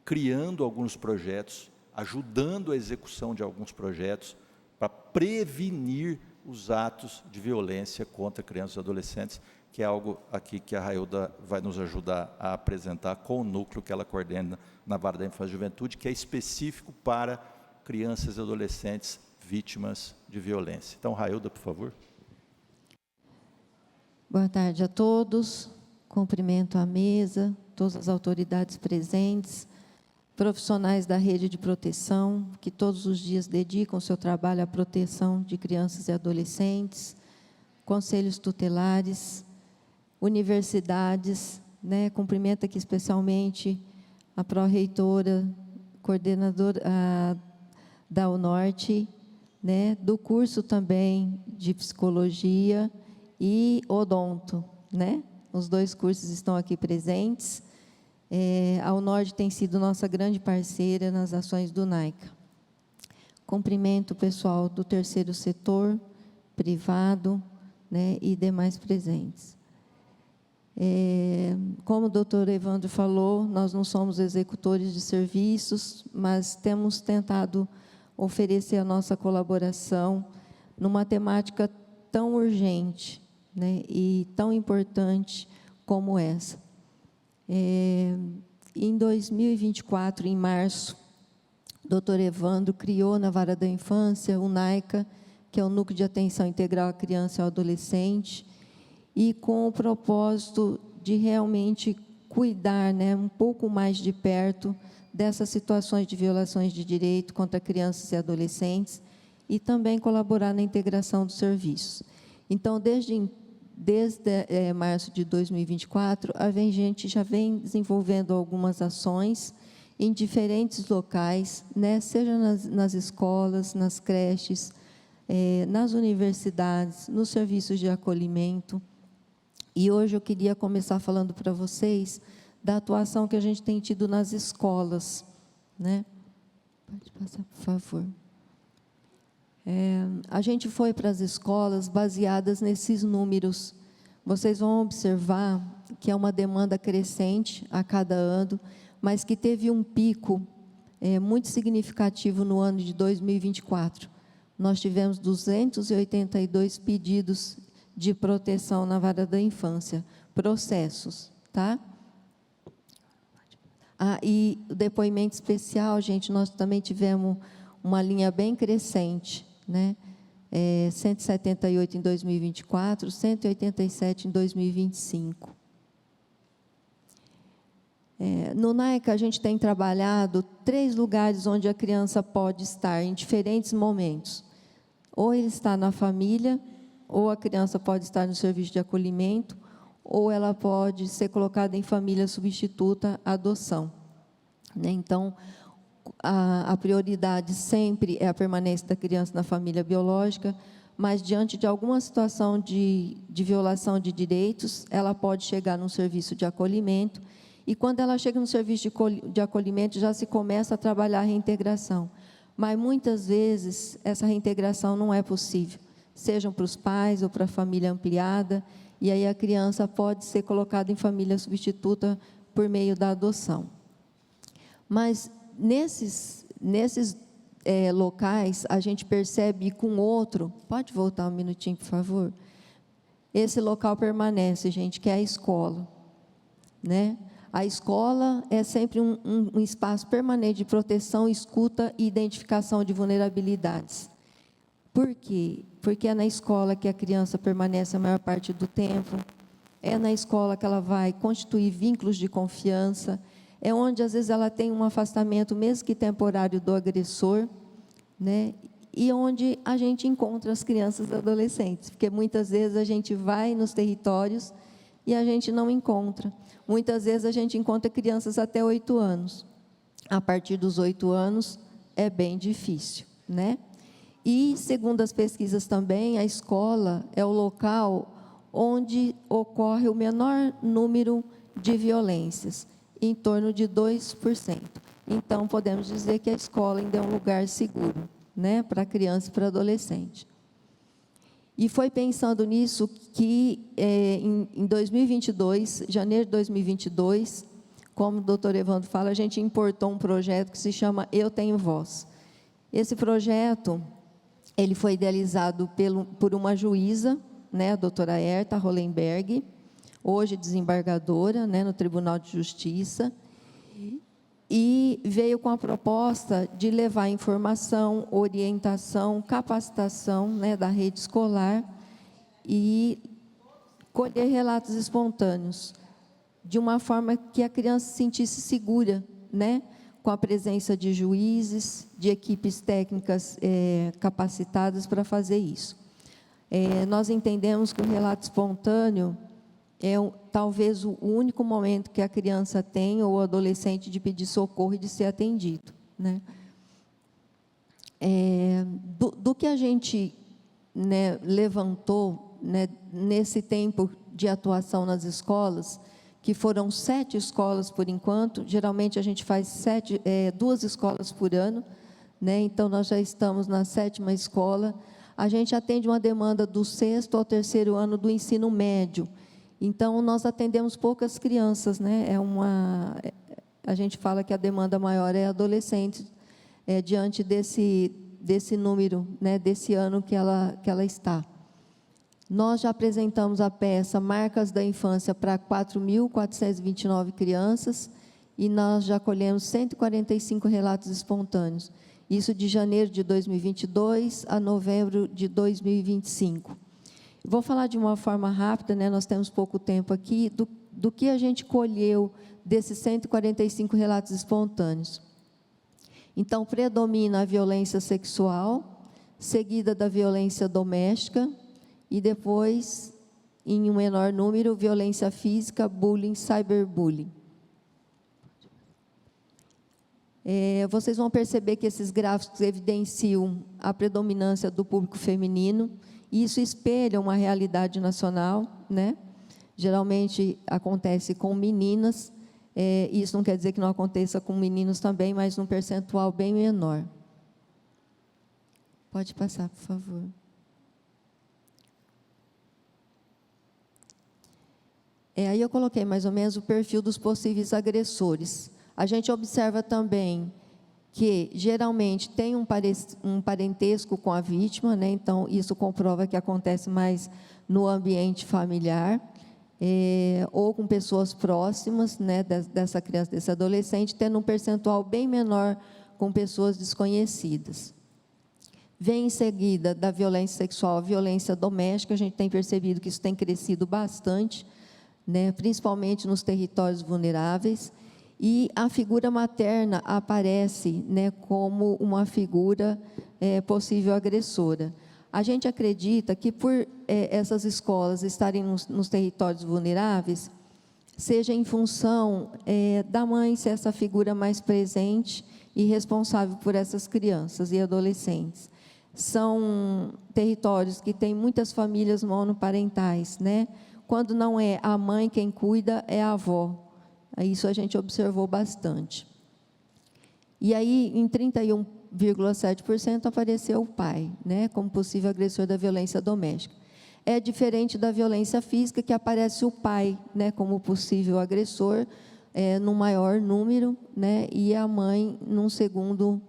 criando alguns projetos, ajudando a execução de alguns projetos, para prevenir os atos de violência contra crianças e adolescentes, que é algo aqui que a Railda vai nos ajudar a apresentar com o núcleo que ela coordena na Vara da Infância e Juventude, que é específico para crianças e adolescentes vítimas de violência. Então, Railda, por favor. Boa tarde a todos, cumprimento a mesa, todas as autoridades presentes, profissionais da rede de proteção, que todos os dias dedicam o seu trabalho à proteção de crianças e adolescentes, conselhos tutelares, universidades, cumprimento aqui especialmente a pró-reitora, coordenadora da UNORTE, do curso também de psicologia e odonto, Os dois cursos estão aqui presentes. A UNORTE tem sido nossa grande parceira nas ações do NAICA. cumprimento o pessoal do terceiro setor, privado, né, e demais presentes. Como o doutor Evandro falou, nós não somos executores de serviços, mas temos tentado oferecer a nossa colaboração numa temática tão urgente, né, e tão importante como essa. Em 2024, em março, o doutor Evandro criou na Vara da Infância o NAICA, que é o Núcleo de Atenção Integral à Criança e ao Adolescente, e com o propósito de realmente cuidar, né, um pouco mais de perto dessas situações de violações de direito contra crianças e adolescentes e também colaborar na integração dos serviços. Então, desde março de 2024, a gente já vem desenvolvendo algumas ações em diferentes locais, né, seja nas escolas, nas creches, nas universidades, nos serviços de acolhimento. E hoje eu queria começar falando para vocês da atuação que a gente tem tido nas escolas, né? Pode passar, por favor. A gente foi para as escolas baseadas nesses números. Vocês vão observar que é uma demanda crescente a cada ano, mas que teve um pico muito significativo no ano de 2024. Nós tivemos 282 pedidos de proteção na Vara da Infância, processos, tá? E o depoimento especial, gente, nós também tivemos uma linha bem crescente, né? 178 em 2024, 187 em 2025. No NAICA, a gente tem trabalhado 3 lugares onde a criança pode estar em diferentes momentos. Ou ele está na família, ou a criança pode estar no serviço de acolhimento, ou ela pode ser colocada em família substituta, adoção, né? Então, a prioridade sempre é a permanência da criança na família biológica, mas, diante de alguma situação de violação de direitos, ela pode chegar num serviço de acolhimento, e quando ela chega no serviço de acolhimento, já se começa a trabalhar a reintegração. Mas, muitas vezes, essa reintegração não é possível, sejam para os pais ou para a família ampliada, e aí a criança pode ser colocada em família substituta por meio da adoção. Mas, nesses locais, a gente percebe com outro... Pode voltar um minutinho, por favor? Esse local permanece, gente, que é a escola, né? A escola é sempre um espaço permanente de proteção, escuta e identificação de vulnerabilidades. Por quê? Porque é na escola que a criança permanece a maior parte do tempo, é na escola que ela vai constituir vínculos de confiança, é onde, às vezes, ela tem um afastamento, mesmo que temporário, do agressor, né? E onde a gente encontra as crianças e adolescentes, porque muitas vezes a gente vai nos territórios e a gente não encontra. Muitas vezes a gente encontra crianças até 8 anos. A partir dos 8 anos é bem difícil, né? E, segundo as pesquisas também, a escola é o local onde ocorre o menor número de violências, em torno de 2%. Então, podemos dizer que a escola ainda é um lugar seguro, né, para criança e para adolescente. E foi pensando nisso que, em 2022, janeiro de 2022, como o doutor Evandro fala, a gente importou um projeto que se chama Eu Tenho Voz. Esse projeto, ele foi idealizado por uma juíza, né, a doutora Herta Hollenberg, hoje desembargadora, né, no Tribunal de Justiça, e veio com a proposta de levar informação, orientação, capacitação, né, da rede escolar e colher relatos espontâneos, de uma forma que a criança se sentisse segura, né, com a presença de juízes, de equipes técnicas capacitadas para fazer isso. Nós entendemos que o relato espontâneo é talvez o único momento que a criança tem, ou o adolescente, de pedir socorro e de ser atendido, né? Do que a gente, né, levantou, né, nesse tempo de atuação nas escolas, que foram 7 escolas por enquanto, geralmente a gente faz 2 escolas por ano, né? Então, nós já estamos na 7ª escola. A gente atende uma demanda do 6º ao 3º ano do ensino médio. Então, nós atendemos poucas crianças, né? A gente fala que a demanda maior é adolescente, diante desse número, né, desse ano que ela está. Nós já apresentamos a peça Marcas da Infância para 4.429 crianças e nós já colhemos 145 relatos espontâneos. Isso de janeiro de 2022 a novembro de 2025. Vou falar de uma forma rápida, né, nós temos pouco tempo aqui, do que a gente colheu desses 145 relatos espontâneos. Então, predomina a violência sexual, seguida da violência doméstica, e depois, em um menor número, violência física, bullying, cyberbullying. Vocês vão perceber que esses gráficos evidenciam a predominância do público feminino, e isso espelha uma realidade nacional, né? Geralmente acontece com meninas, isso não quer dizer que não aconteça com meninos também, mas num percentual bem menor. Pode passar, por favor. Aí eu coloquei mais ou menos o perfil dos possíveis agressores. A gente observa também que, geralmente, tem um parentesco com a vítima, né? Então, isso comprova que acontece mais no ambiente familiar, ou com pessoas próximas, né, dessa criança, desse adolescente, tendo um percentual bem menor com pessoas desconhecidas. Vem em seguida da violência sexual a violência doméstica. A gente tem percebido que isso tem crescido bastante, né, principalmente nos territórios vulneráveis, e a figura materna aparece, né, como uma figura possível agressora. A gente acredita que, por essas escolas estarem nos territórios vulneráveis, seja em função da mãe ser essa figura mais presente e responsável por essas crianças e adolescentes. São territórios que têm muitas famílias monoparentais, né? Quando não é a mãe quem cuida, é a avó. Isso a gente observou bastante. E aí, em 31,7%, apareceu o pai, né, como possível agressor da violência doméstica. É diferente da violência física, que aparece o pai, né, como possível agressor, no maior número, né, e a mãe num segundo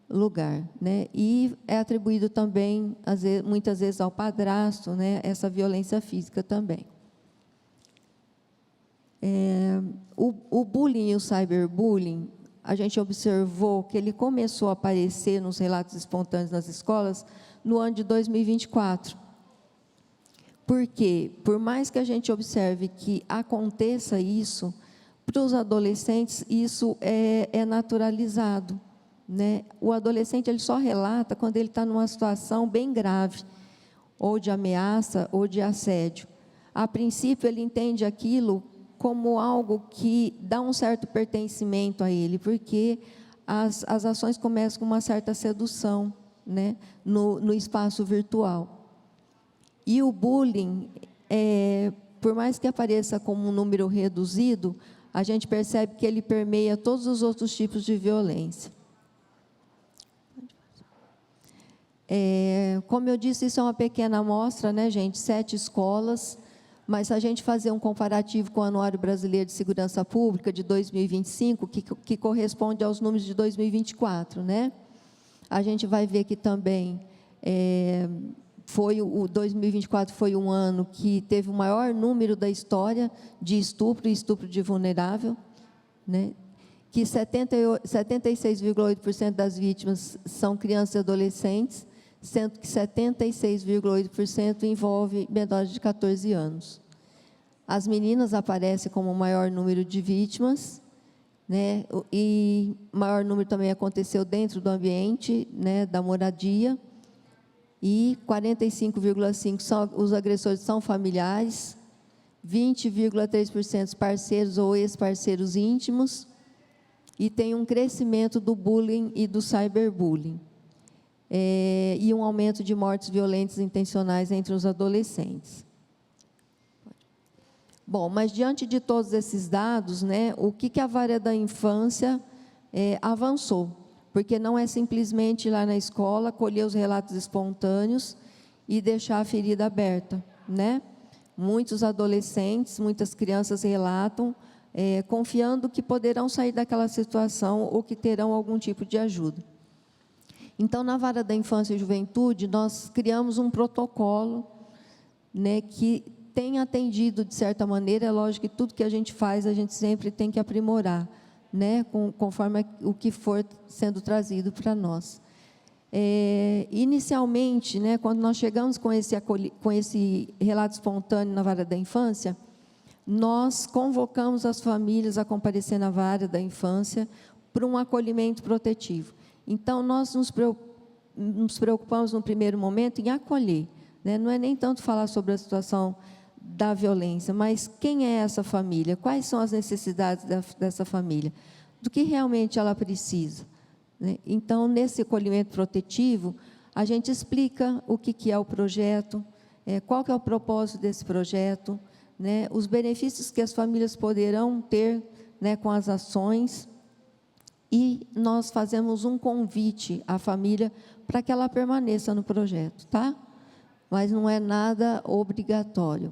lugar, né? E é atribuído também, muitas vezes, ao padrasto, né, essa violência física também. O bullying e o cyberbullying, a gente observou que ele começou a aparecer nos relatos espontâneos nas escolas no ano de 2024. Por quê? Por mais que a gente observe que aconteça isso, para os adolescentes isso é naturalizado, né? O adolescente ele só relata quando ele está numa situação bem grave, ou de ameaça, ou de assédio. A princípio, ele entende aquilo como algo que dá um certo pertencimento a ele, porque as ações começam com uma certa sedução, né, no espaço virtual. E o bullying, por mais que apareça como um número reduzido, a gente percebe que ele permeia todos os outros tipos de violência. Como eu disse, isso é uma pequena amostra, né, gente? 7 escolas. Mas se a gente fazer um comparativo com o Anuário Brasileiro de Segurança Pública de 2025, que corresponde aos números de 2024, né? A gente vai ver que também o 2024 foi um ano que teve o maior número da história de estupro e estupro de vulnerável, né? Que 76,8% das vítimas são crianças e adolescentes, sendo que 76,8% envolve menores de 14 anos. As meninas aparecem como o maior número de vítimas, né, e maior número também aconteceu dentro do ambiente, né, da moradia, e 45,5% os agressores são familiares, 20,3% parceiros ou ex-parceiros íntimos, e tem um crescimento do bullying e do cyberbullying. E um aumento de mortes violentas intencionais entre os adolescentes. Bom, mas diante de todos esses dados, né, o que a Vara da Infância avançou? porque não é simplesmente ir lá na escola, colher os relatos espontâneos e deixar a ferida aberta, né? Muitos adolescentes, muitas crianças relatam, confiando que poderão sair daquela situação ou que terão algum tipo de ajuda. Então, na Vara da Infância e Juventude, nós criamos um protocolo, né, que tem atendido, de certa maneira. É lógico que tudo que a gente faz, a gente sempre tem que aprimorar, né, conforme o que for sendo trazido para nós. Inicialmente, né, quando nós chegamos com esse relato espontâneo na Vara da Infância, nós convocamos as famílias a comparecer na Vara da Infância para um acolhimento protetivo. Então, nós nos preocupamos, no primeiro momento, em acolher, né? Não é nem tanto falar sobre a situação da violência, mas quem é essa família? Quais são as necessidades dessa família? Do que realmente ela precisa, né? Então, nesse acolhimento protetivo, a gente explica o que é o projeto, qual que é o propósito desse projeto, né? Os benefícios que as famílias poderão ter, né, com as ações. E nós fazemos um convite à família para que ela permaneça no projeto, tá? Mas não é nada obrigatório.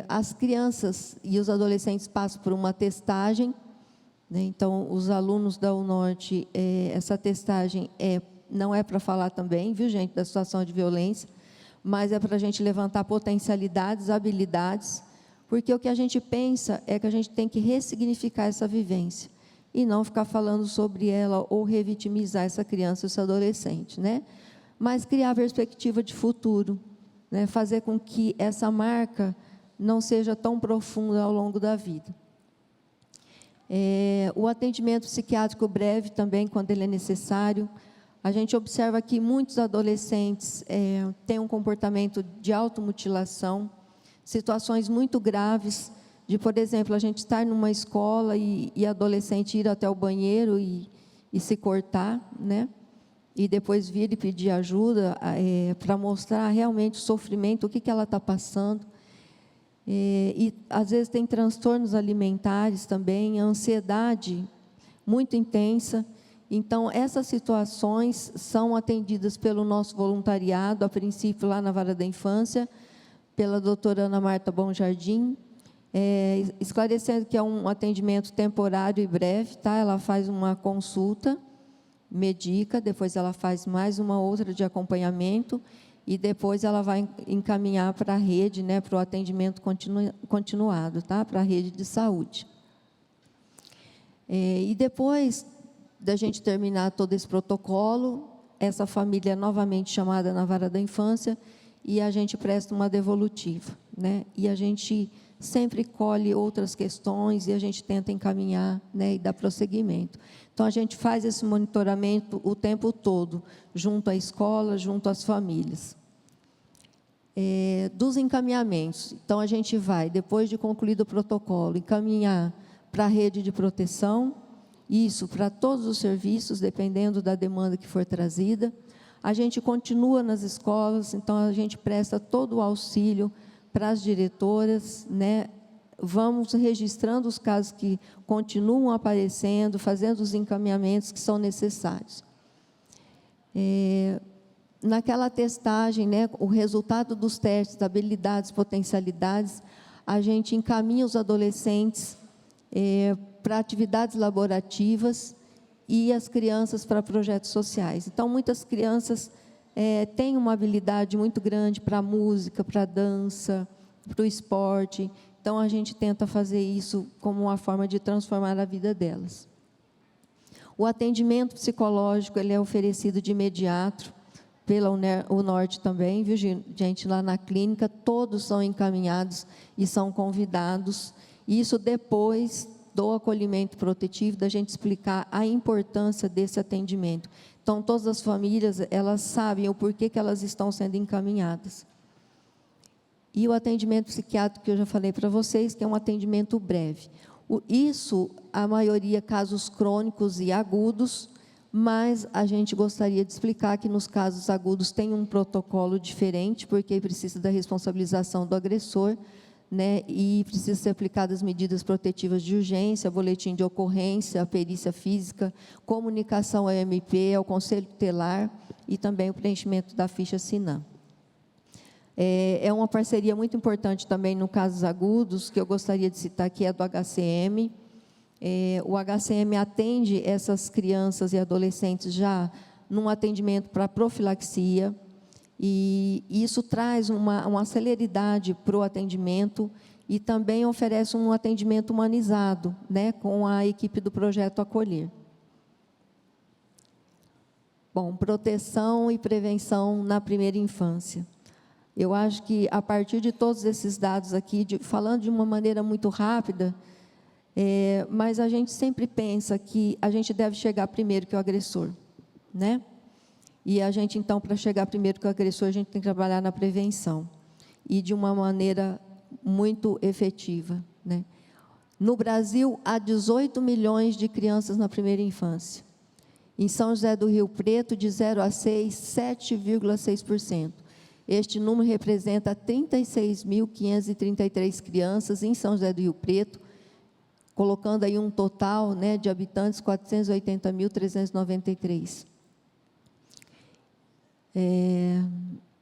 As crianças e os adolescentes passam por uma testagem, né? Então, os alunos da UNORTE, essa testagem não é para falar também, viu, gente, da situação de violência, mas é para a gente levantar potencialidades, habilidades, porque o que a gente pensa é que a gente tem que ressignificar essa vivência, e não ficar falando sobre ela ou revitimizar essa criança, esse adolescente, né? Mas criar perspectiva de futuro, né? Fazer com que essa marca não seja tão profunda ao longo da vida. O atendimento psiquiátrico breve também, quando ele é necessário. A gente observa que muitos adolescentes têm um comportamento de automutilação, situações muito graves, de, por exemplo, a gente estar numa escola e adolescente ir até o banheiro e se cortar, né? E depois vir e pedir ajuda para mostrar realmente o sofrimento, o que ela está passando. E, às vezes, tem transtornos alimentares também, ansiedade muito intensa. Então, essas situações são atendidas pelo nosso voluntariado, a princípio, lá na Vara da Infância, pela doutora Ana Marta Bom Jardim, esclarecendo que é um atendimento temporário e breve, tá? Ela faz uma consulta, medica, depois ela faz mais uma outra de acompanhamento e depois ela vai encaminhar para a rede, né, para o atendimento continuado, tá? Para a rede de saúde. E depois da gente terminar todo esse protocolo, essa família é novamente chamada na Vara da Infância e a gente presta uma devolutiva, né? E a gente sempre colhe outras questões e a gente tenta encaminhar, né, e dar prosseguimento. Então, a gente faz esse monitoramento o tempo todo, junto à escola, junto às famílias. Dos encaminhamentos, então, a gente vai, depois de concluído o protocolo, encaminhar para a rede de proteção, isso para todos os serviços, dependendo da demanda que for trazida. A gente continua nas escolas, então, a gente presta todo o auxílio para as diretoras, né? Vamos registrando os casos que continuam aparecendo, fazendo os encaminhamentos que são necessários. Naquela testagem, né, o resultado dos testes, habilidades, potencialidades, a gente encaminha os adolescentes para atividades laborativas e as crianças para projetos sociais. Então, muitas crianças têm uma habilidade muito grande para a música, para a dança, para o esporte. Então, a gente tenta fazer isso como uma forma de transformar a vida delas. O atendimento psicológico ele é oferecido de imediato pela UNORTE também, viu, gente? Lá na clínica, todos são encaminhados e são convidados. Isso depois do acolhimento protetivo, da gente explicar a importância desse atendimento. Então, todas as famílias, elas sabem o porquê que elas estão sendo encaminhadas. E o atendimento psiquiátrico, que eu já falei para vocês, que é um atendimento breve. Isso, a maioria, casos crônicos e agudos, mas a gente gostaria de explicar que nos casos agudos tem um protocolo diferente, porque precisa da responsabilização do agressor, né, e precisa ser aplicadas medidas protetivas de urgência, boletim de ocorrência, perícia física, comunicação ao MP, ao Conselho Tutelar e também o preenchimento da ficha SINAM. É uma parceria muito importante também no casos agudos, que eu gostaria de citar aqui, é do HCM. O HCM atende essas crianças e adolescentes já num atendimento para profilaxia, e isso traz uma celeridade para o atendimento e também oferece um atendimento humanizado, né, com a equipe do Projeto Acolher. Bom, proteção e prevenção na primeira infância. Eu acho que, a partir de todos esses dados aqui, falando de uma maneira muito rápida, mas a gente sempre pensa que a gente deve chegar primeiro que o agressor, né? E a gente, então, para chegar primeiro que o agressor, a gente tem que trabalhar na prevenção, e de uma maneira muito efetiva, né? No Brasil, há 18 milhões de crianças na primeira infância. Em São José do Rio Preto, de 0 a 6, 7,6%. Este número representa 36.533 crianças em São José do Rio Preto, colocando aí um total, né, de habitantes 480.393.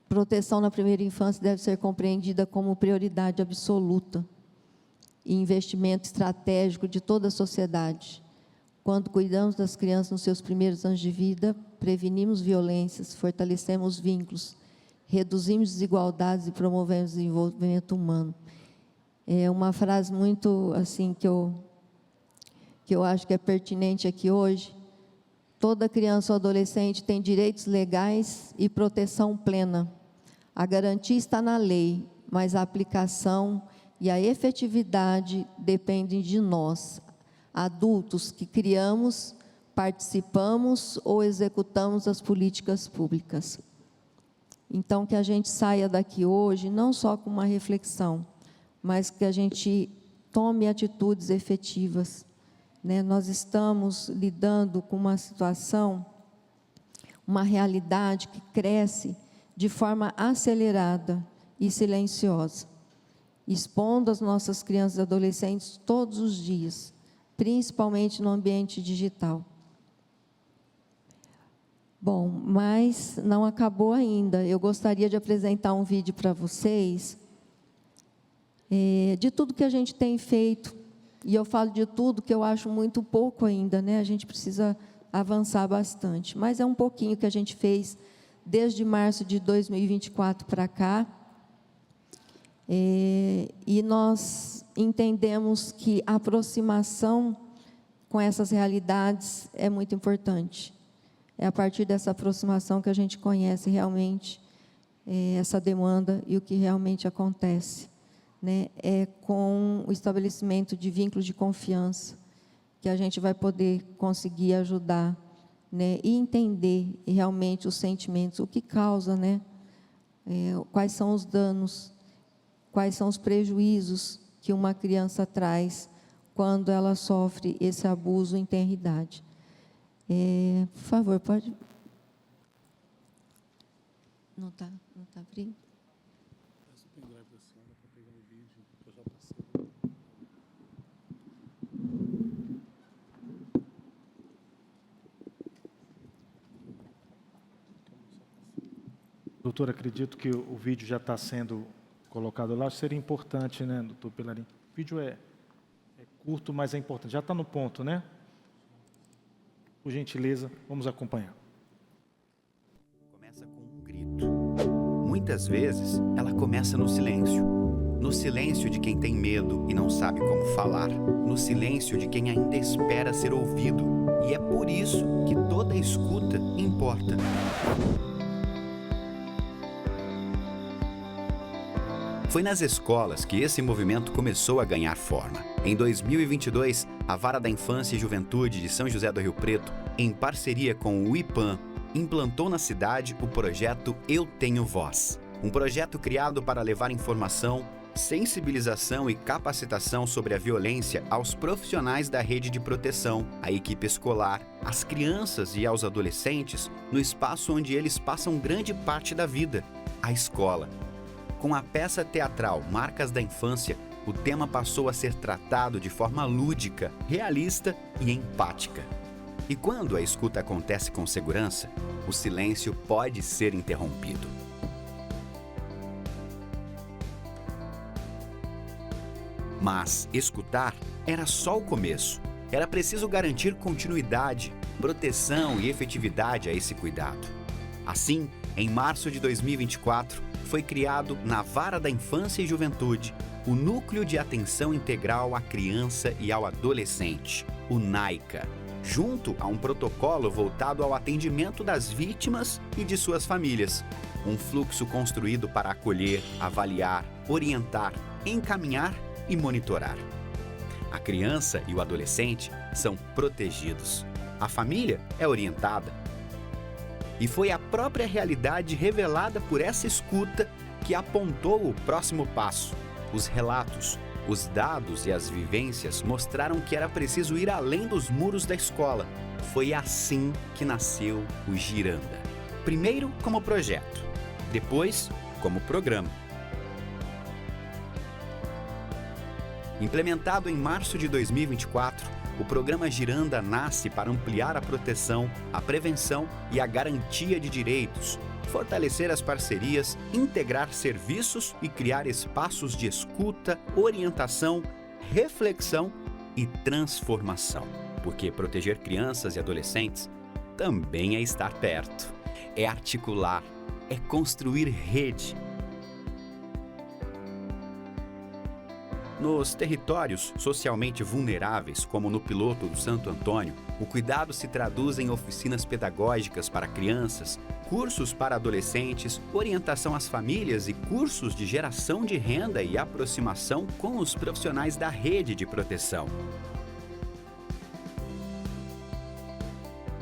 Proteção na primeira infância deve ser compreendida como prioridade absoluta e investimento estratégico de toda a sociedade. Quando cuidamos das crianças nos seus primeiros anos de vida, prevenimos violências, fortalecemos vínculos, reduzimos desigualdades e promovemos o desenvolvimento humano. É uma frase muito assim que eu acho que é pertinente aqui hoje. Toda criança ou adolescente tem direitos legais e proteção plena. A garantia está na lei, mas a aplicação e a efetividade dependem de nós, adultos que criamos, participamos ou executamos as políticas públicas. Então, que a gente saia daqui hoje, não só com uma reflexão, mas que a gente tome atitudes efetivas, né? Nós estamos lidando com uma situação, uma realidade que cresce de forma acelerada e silenciosa, expondo as nossas crianças e adolescentes todos os dias, principalmente no ambiente digital. Bom, mas não acabou ainda. Eu gostaria de apresentar um vídeo para vocês de tudo que a gente tem feito. E eu falo de tudo que eu acho muito pouco ainda, né? A gente precisa avançar bastante. Mas é um pouquinho que a gente fez desde março de 2024 para cá. E nós entendemos que a aproximação com essas realidades é muito importante. É a partir dessa aproximação que a gente conhece realmente essa demanda e o que realmente acontece, né? É com o estabelecimento de vínculos de confiança que a gente vai poder conseguir ajudar, né? E entender realmente os sentimentos, o que causa, né? Quais são os danos, quais são os prejuízos que uma criança traz quando ela sofre esse abuso em tenra idade. Por favor, pode... Não está abrindo? Doutor, acredito que o vídeo já está sendo colocado lá. Seria importante, né, doutor Pelarim? O vídeo é curto, mas é importante. Já está no ponto, né? Por gentileza, vamos acompanhar. Começa com um grito. Muitas vezes, ela começa no silêncio. No silêncio de quem tem medo e não sabe como falar. No silêncio de quem ainda espera ser ouvido. E é por isso que toda escuta importa. Foi nas escolas que esse movimento começou a ganhar forma. Em 2022, a Vara da Infância e Juventude de São José do Rio Preto, em parceria com o IPAM, implantou na cidade o projeto Eu Tenho Voz. Um projeto criado para levar informação, sensibilização e capacitação sobre a violência aos profissionais da rede de proteção, à equipe escolar, às crianças e aos adolescentes, no espaço onde eles passam grande parte da vida, a escola. Com a peça teatral Marcas da Infância, o tema passou a ser tratado de forma lúdica, realista e empática. E quando a escuta acontece com segurança, o silêncio pode ser interrompido. Mas escutar era só o começo. Era preciso garantir continuidade, proteção e efetividade a esse cuidado. Assim, em março de 2024, foi criado na Vara da Infância e Juventude o Núcleo de Atenção Integral à Criança e ao Adolescente, o NAICA, junto a um protocolo voltado ao atendimento das vítimas e de suas famílias. Um fluxo construído para acolher, avaliar, orientar, encaminhar e monitorar. A criança e o adolescente são protegidos. A família é orientada. E foi a própria realidade revelada por essa escuta que apontou o próximo passo. Os relatos, os dados e as vivências mostraram que era preciso ir além dos muros da escola. Foi assim que nasceu o Giranda. Primeiro como projeto, depois como programa. Implementado em março de 2024, o programa Giranda nasce para ampliar a proteção, a prevenção e a garantia de direitos, fortalecer as parcerias, integrar serviços e criar espaços de escuta, orientação, reflexão e transformação. Porque proteger crianças e adolescentes também é estar perto, é articular, é construir rede. Nos territórios socialmente vulneráveis, como no Piloto do Santo Antônio, o cuidado se traduz em oficinas pedagógicas para crianças, cursos para adolescentes, orientação às famílias e cursos de geração de renda e aproximação com os profissionais da rede de proteção.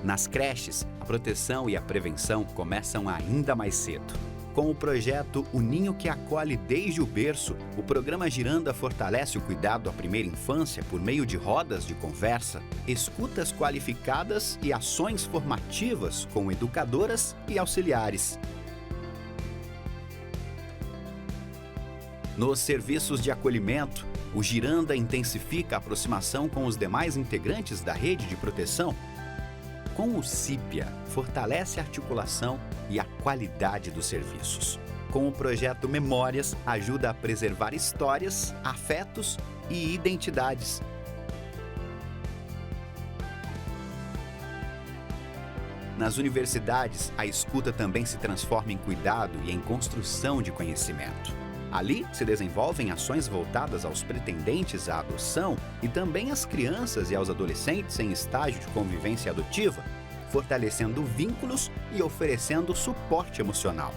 Nas creches, a proteção e a prevenção começam ainda mais cedo. Com o projeto O Ninho que Acolhe Desde o Berço, o programa Giranda fortalece o cuidado à primeira infância por meio de rodas de conversa, escutas qualificadas e ações formativas com educadoras e auxiliares. Nos serviços de acolhimento, o Giranda intensifica a aproximação com os demais integrantes da rede de proteção. Com o CIPIA, fortalece a articulação e a qualidade dos serviços. Com o projeto Memórias, ajuda a preservar histórias, afetos e identidades. Nas universidades, a escuta também se transforma em cuidado e em construção de conhecimento. Ali se desenvolvem ações voltadas aos pretendentes à adoção e também às crianças e aos adolescentes em estágio de convivência adotiva, fortalecendo vínculos e oferecendo suporte emocional.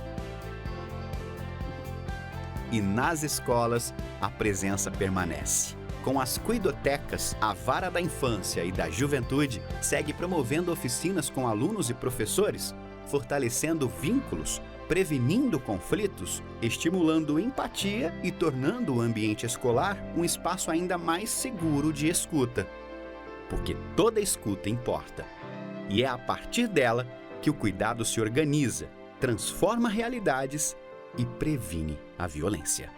E nas escolas, a presença permanece. Com as cuidotecas, a Vara da Infância e da Juventude segue promovendo oficinas com alunos e professores, fortalecendo vínculos, prevenindo conflitos, estimulando empatia e tornando o ambiente escolar um espaço ainda mais seguro de escuta. Porque toda escuta importa. E é a partir dela que o cuidado se organiza, transforma realidades e previne a violência.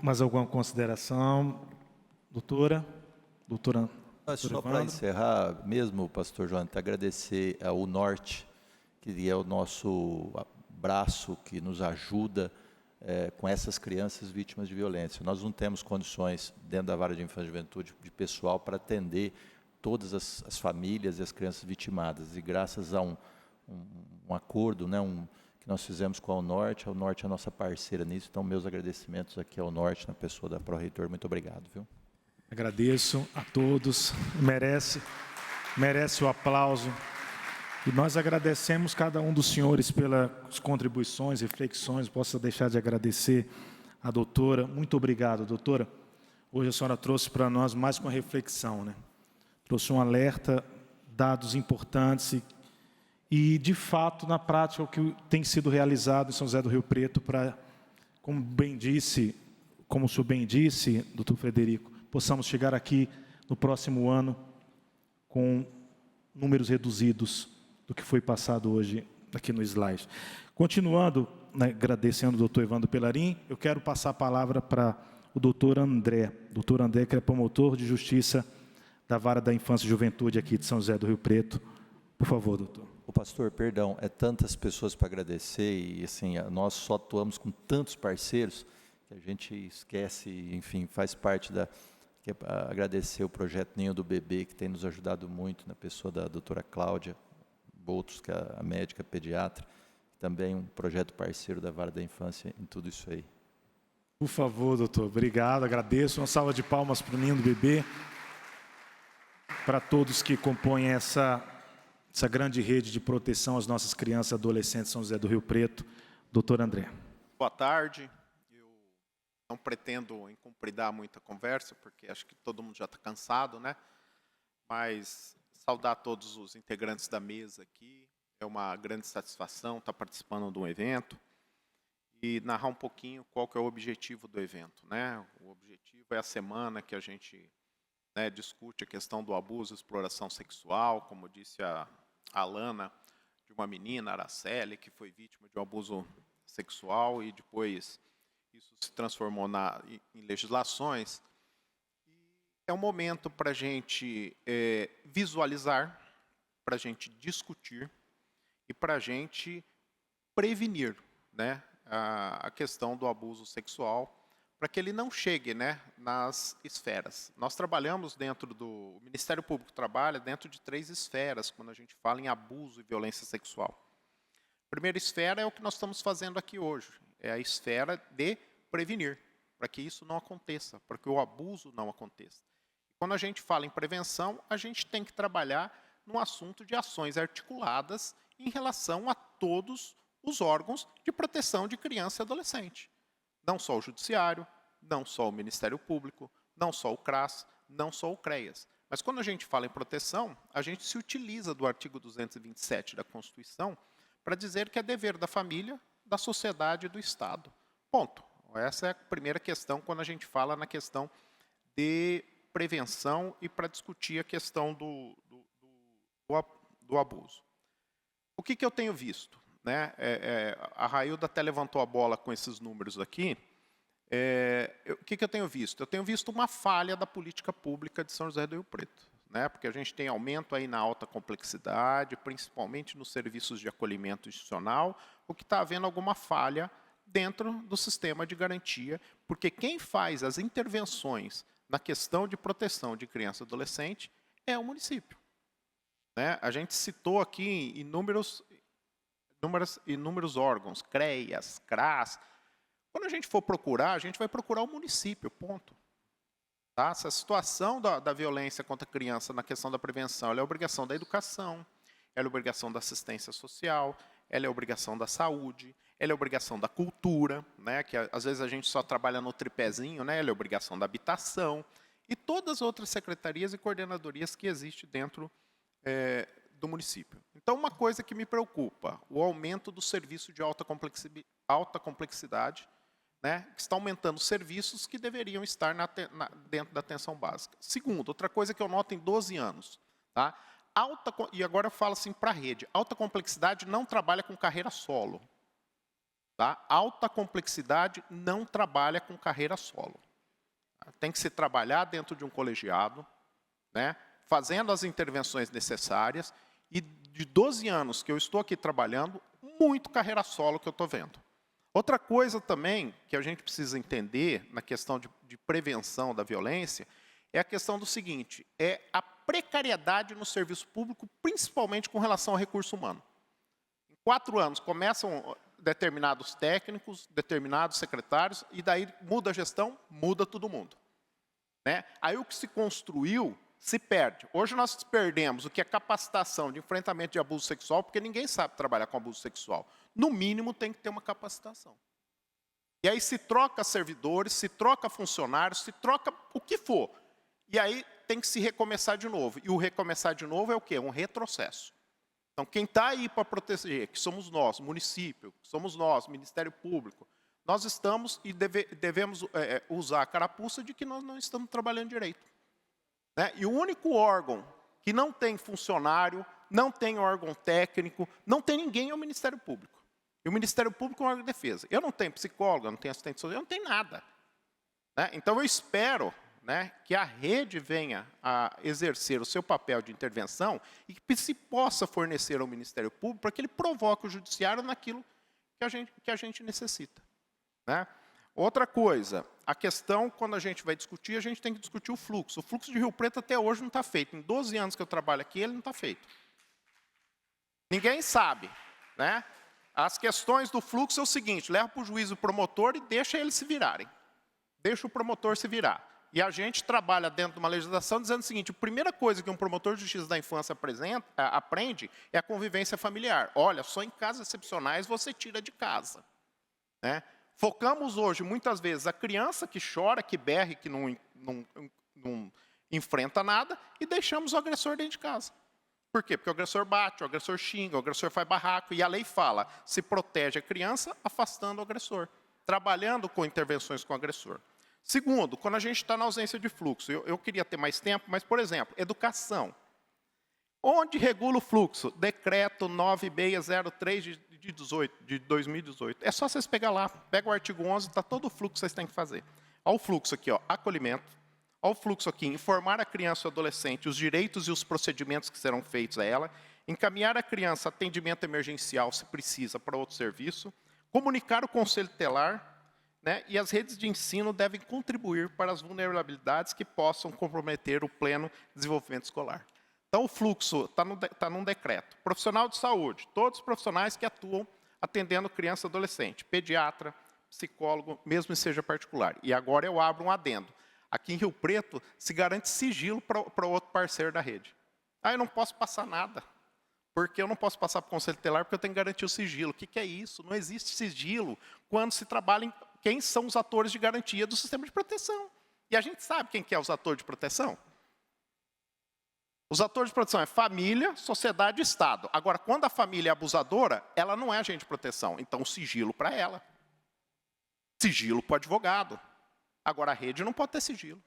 Mais alguma consideração? Doutora? Só para encerrar, mesmo, pastor Jonathan, agradecer ao Norte, que é o nosso braço que nos ajuda com essas crianças vítimas de violência. Nós não temos condições, dentro da Vara de Infância e Juventude, de pessoal para atender todas as famílias e as crianças vitimadas. E graças a um acordo, né, que nós fizemos com a Norte é a nossa parceira nisso. Então, meus agradecimentos aqui ao Norte, na pessoa da Pró-Reitor. Muito obrigado, viu? Agradeço a todos, merece o aplauso. E nós agradecemos cada um dos senhores pelas contribuições, reflexões. Posso deixar de agradecer a doutora. Muito obrigado, doutora. Hoje a senhora trouxe para nós mais uma reflexão, né? Trouxe um alerta, dados importantes e de fato, na prática, o que tem sido realizado em São José do Rio Preto para como o senhor bem disse, doutor Frederico, possamos chegar aqui no próximo ano com números reduzidos do que foi passado hoje aqui no slide. Continuando, né, agradecendo ao doutor Evandro Pelarim, eu quero passar a palavra para o doutor André. Doutor André, que é promotor de justiça da Vara da Infância e Juventude aqui de São José do Rio Preto. Por favor, doutor. O pastor, perdão, é tantas pessoas para agradecer e assim, nós só atuamos com tantos parceiros que a gente esquece, enfim, faz parte da... agradecer o projeto Ninho do Bebê, que tem nos ajudado muito, na pessoa da doutora Cláudia Boutros, que é a médica pediatra, também um projeto parceiro da Vara da Infância em tudo isso aí. Por favor, doutor, obrigado, agradeço. Uma salva de palmas para o Ninho do Bebê, para todos que compõem essa grande rede de proteção às nossas crianças e adolescentes de São José do Rio Preto. Doutor André. Boa tarde. Eu não pretendo encompridar muita conversa, porque acho que todo mundo já está cansado, né? Mas saudar todos os integrantes da mesa aqui. É uma grande satisfação estar participando de um evento e narrar um pouquinho qual que é o objetivo do evento, né? O objetivo é a semana que a gente, né, discute a questão do abuso e exploração sexual, como disse a Alana, de uma menina, Araceli, que foi vítima de um abuso sexual e depois isso se transformou em legislações. É um momento para a gente visualizar, para a gente discutir e para a gente prevenir, né, a questão do abuso sexual, para que ele não chegue, né, nas esferas. Nós trabalhamos dentro do... O Ministério Público trabalha dentro de 3 esferas, quando a gente fala em abuso e violência sexual. A primeira esfera é o que nós estamos fazendo aqui hoje, é a esfera de prevenir, para que isso não aconteça, para que o abuso não aconteça. Quando a gente fala em prevenção, a gente tem que trabalhar no assunto de ações articuladas em relação a todos os órgãos de proteção de criança e adolescente. Não só o Judiciário, não só o Ministério Público, não só o CRAS, não só o CREAS. Mas quando a gente fala em proteção, a gente se utiliza do artigo 227 da Constituição para dizer que é dever da família, da sociedade e do Estado. Ponto. Essa é a primeira questão quando a gente fala na questão de prevenção e para discutir a questão do abuso. O que eu tenho visto? Né? A Railda até levantou a bola com esses números aqui. O que eu tenho visto? Eu tenho visto uma falha da política pública de São José do Rio Preto, né? Porque a gente tem aumento aí na alta complexidade, principalmente nos serviços de acolhimento institucional, o que está havendo alguma falha dentro do sistema de garantia, porque quem faz as intervenções na questão de proteção de criança e adolescente é o município. Né? A gente citou aqui inúmeros órgãos, CREAS, CRAS. Quando a gente for procurar, a gente vai procurar o município, ponto. Tá? Essa situação da violência contra a criança na questão da prevenção, ela é obrigação da educação, ela é obrigação da assistência social, ela é obrigação da saúde, ela é obrigação da cultura, né? Que às vezes a gente só trabalha no tripézinho, né? Ela é obrigação da habitação, e todas as outras secretarias e coordenadorias que existem dentro do município. Então, uma coisa que me preocupa, o aumento do serviço de alta complexidade, né, que está aumentando serviços que deveriam estar dentro da atenção básica. Segundo, outra coisa que eu noto em 12 anos, tá? E agora eu falo assim para a rede, alta complexidade não trabalha com carreira solo. Tá? Alta complexidade não trabalha com carreira solo. Tem que se trabalhar dentro de um colegiado, né, fazendo as intervenções necessárias, e de 12 anos que eu estou aqui trabalhando, muito carreira solo que eu estou vendo. Outra coisa também que a gente precisa entender na questão de prevenção da violência é a questão do seguinte, é a precariedade no serviço público, principalmente com relação ao recurso humano. Em 4 anos começam determinados técnicos, determinados secretários, e daí muda a gestão, muda todo mundo. Né? Aí o que se construiu se perde. Hoje nós perdemos o que é capacitação de enfrentamento de abuso sexual, porque ninguém sabe trabalhar com abuso sexual. No mínimo tem que ter uma capacitação. E aí se troca servidores, se troca funcionários, se troca o que for. E aí tem que se recomeçar de novo. E o recomeçar de novo é o quê? Um retrocesso. Então, quem está aí para proteger, que somos nós, município, que somos nós, Ministério Público, nós estamos e devemos usar a carapuça de que nós não estamos trabalhando direito. Né? E o único órgão que não tem funcionário, não tem órgão técnico, não tem ninguém é o Ministério Público. E o Ministério Público é um órgão de defesa. Eu não tenho psicólogo, eu não tenho assistente social, eu não tenho nada. Né? Então, eu espero, né, que a rede venha a exercer o seu papel de intervenção e que se possa fornecer ao Ministério Público para que ele provoque o judiciário naquilo que a gente necessita. Né? Outra coisa, a questão, quando a gente vai discutir, a gente tem que discutir o fluxo. O fluxo de Rio Preto até hoje não está feito. Em 12 anos que eu trabalho aqui, ele não está feito. Ninguém sabe. Né? As questões do fluxo é o seguinte, leva para o juiz o promotor e deixa eles se virarem. Deixa o promotor se virar. E a gente trabalha dentro de uma legislação dizendo o seguinte, a primeira coisa que um promotor de justiça da infância aprende é a convivência familiar. Olha, só em casos excepcionais você tira de casa. Né? Focamos hoje, muitas vezes, a criança que chora, que berra, que não enfrenta nada, e deixamos o agressor dentro de casa. Por quê? Porque o agressor bate, o agressor xinga, o agressor faz barraco, e a lei fala, se protege a criança afastando o agressor, trabalhando com intervenções com o agressor. Segundo, quando a gente está na ausência de fluxo, eu queria ter mais tempo, mas, por exemplo, educação. Onde regula o fluxo? Decreto 9603 de 2018. É só vocês pegar lá, pega o artigo 11, está todo o fluxo que vocês têm que fazer. Olha o fluxo aqui, ó, acolhimento. Olha o fluxo aqui, informar a criança ou adolescente os direitos e os procedimentos que serão feitos a ela, encaminhar a criança a atendimento emergencial, se precisa, para outro serviço, comunicar o conselho tutelar, né, e as redes de ensino devem contribuir para as vulnerabilidades que possam comprometer o pleno desenvolvimento escolar. Então, o fluxo está num decreto. Profissional de saúde, todos os profissionais que atuam atendendo criança e adolescente, pediatra, psicólogo, mesmo que seja particular. E agora eu abro um adendo. Aqui em Rio Preto, se garante sigilo para outro parceiro da rede. Eu não posso passar nada, porque eu não posso passar para o Conselho Tutelar, porque eu tenho que garantir o sigilo. O que é isso? Não existe sigilo quando se trabalha em quem são os atores de garantia do sistema de proteção. E a gente sabe quem que é os atores de proteção? Os atores de proteção é família, sociedade e Estado. Agora, quando a família é abusadora, ela não é agente de proteção. Então, sigilo para ela. Sigilo para o advogado. Agora, a rede não pode ter sigilo.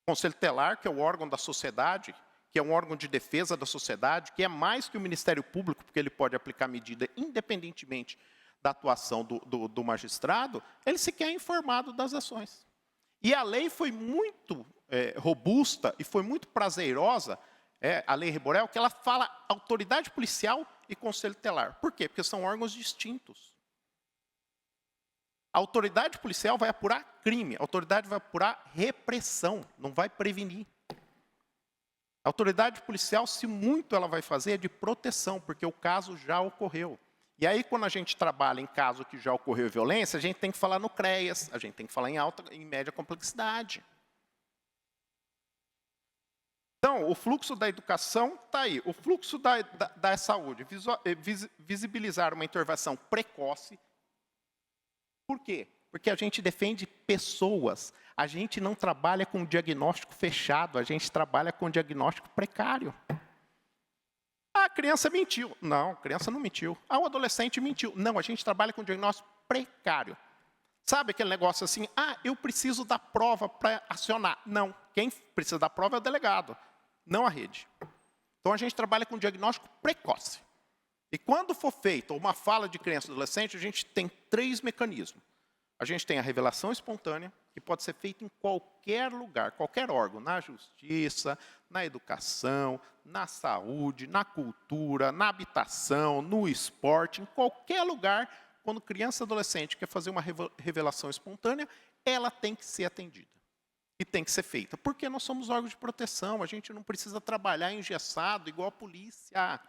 O Conselho Tutelar, que é o órgão da sociedade, que é um órgão de defesa da sociedade, que é mais que o Ministério Público, porque ele pode aplicar medida independentemente da atuação do magistrado, ele sequer é informado das ações. E a lei foi muito robusta e foi muito prazerosa, a Lei Reborel, que ela fala autoridade policial e Conselho Tutelar. Por quê? Porque são órgãos distintos. A autoridade policial vai apurar crime, a autoridade vai apurar repressão, não vai prevenir. A autoridade policial, se muito ela vai fazer, é de proteção, porque o caso já ocorreu. E aí, quando a gente trabalha em caso que já ocorreu violência, a gente tem que falar no CREAS, a gente tem que falar em média complexidade. Então, o fluxo da educação está aí. O fluxo da saúde, visibilizar uma intervenção precoce. Por quê? Porque a gente defende pessoas. A gente não trabalha com diagnóstico fechado, a gente trabalha com diagnóstico precário. A criança mentiu. Não, a criança não mentiu. O adolescente mentiu. Não, a gente trabalha com diagnóstico precário. Sabe aquele negócio assim, eu preciso da prova para acionar. Não, quem precisa da prova é o delegado, não a rede. Então, a gente trabalha com diagnóstico precoce. E quando for feita uma fala de criança e adolescente, a gente tem 3 mecanismos. A gente tem a revelação espontânea, que pode ser feita em qualquer lugar, qualquer órgão, na justiça, na educação, na saúde, na cultura, na habitação, no esporte, em qualquer lugar, quando criança e adolescente quer fazer uma revelação espontânea, ela tem que ser atendida. E tem que ser feita. Porque nós somos órgãos de proteção, a gente não precisa trabalhar engessado, igual a polícia.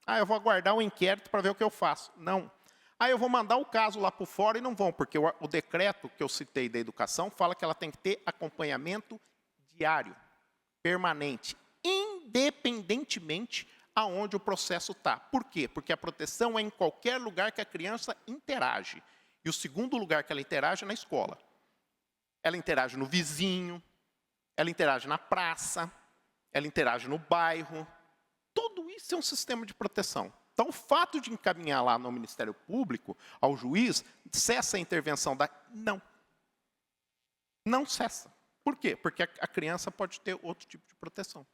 Eu vou aguardar um inquérito para ver o que eu faço. Não. Eu vou mandar o caso lá por fora e não vão, porque o decreto que eu citei da educação fala que ela tem que ter acompanhamento diário, permanente, independentemente aonde o processo está. Por quê? Porque a proteção é em qualquer lugar que a criança interage. E o segundo lugar que ela interage é na escola. Ela interage no vizinho, ela interage na praça, ela interage no bairro. Tudo isso é um sistema de proteção. Então, o fato de encaminhar lá no Ministério Público, ao juiz, cessa a intervenção da... Não. Não cessa. Por quê? Porque a criança pode ter outro tipo de proteção.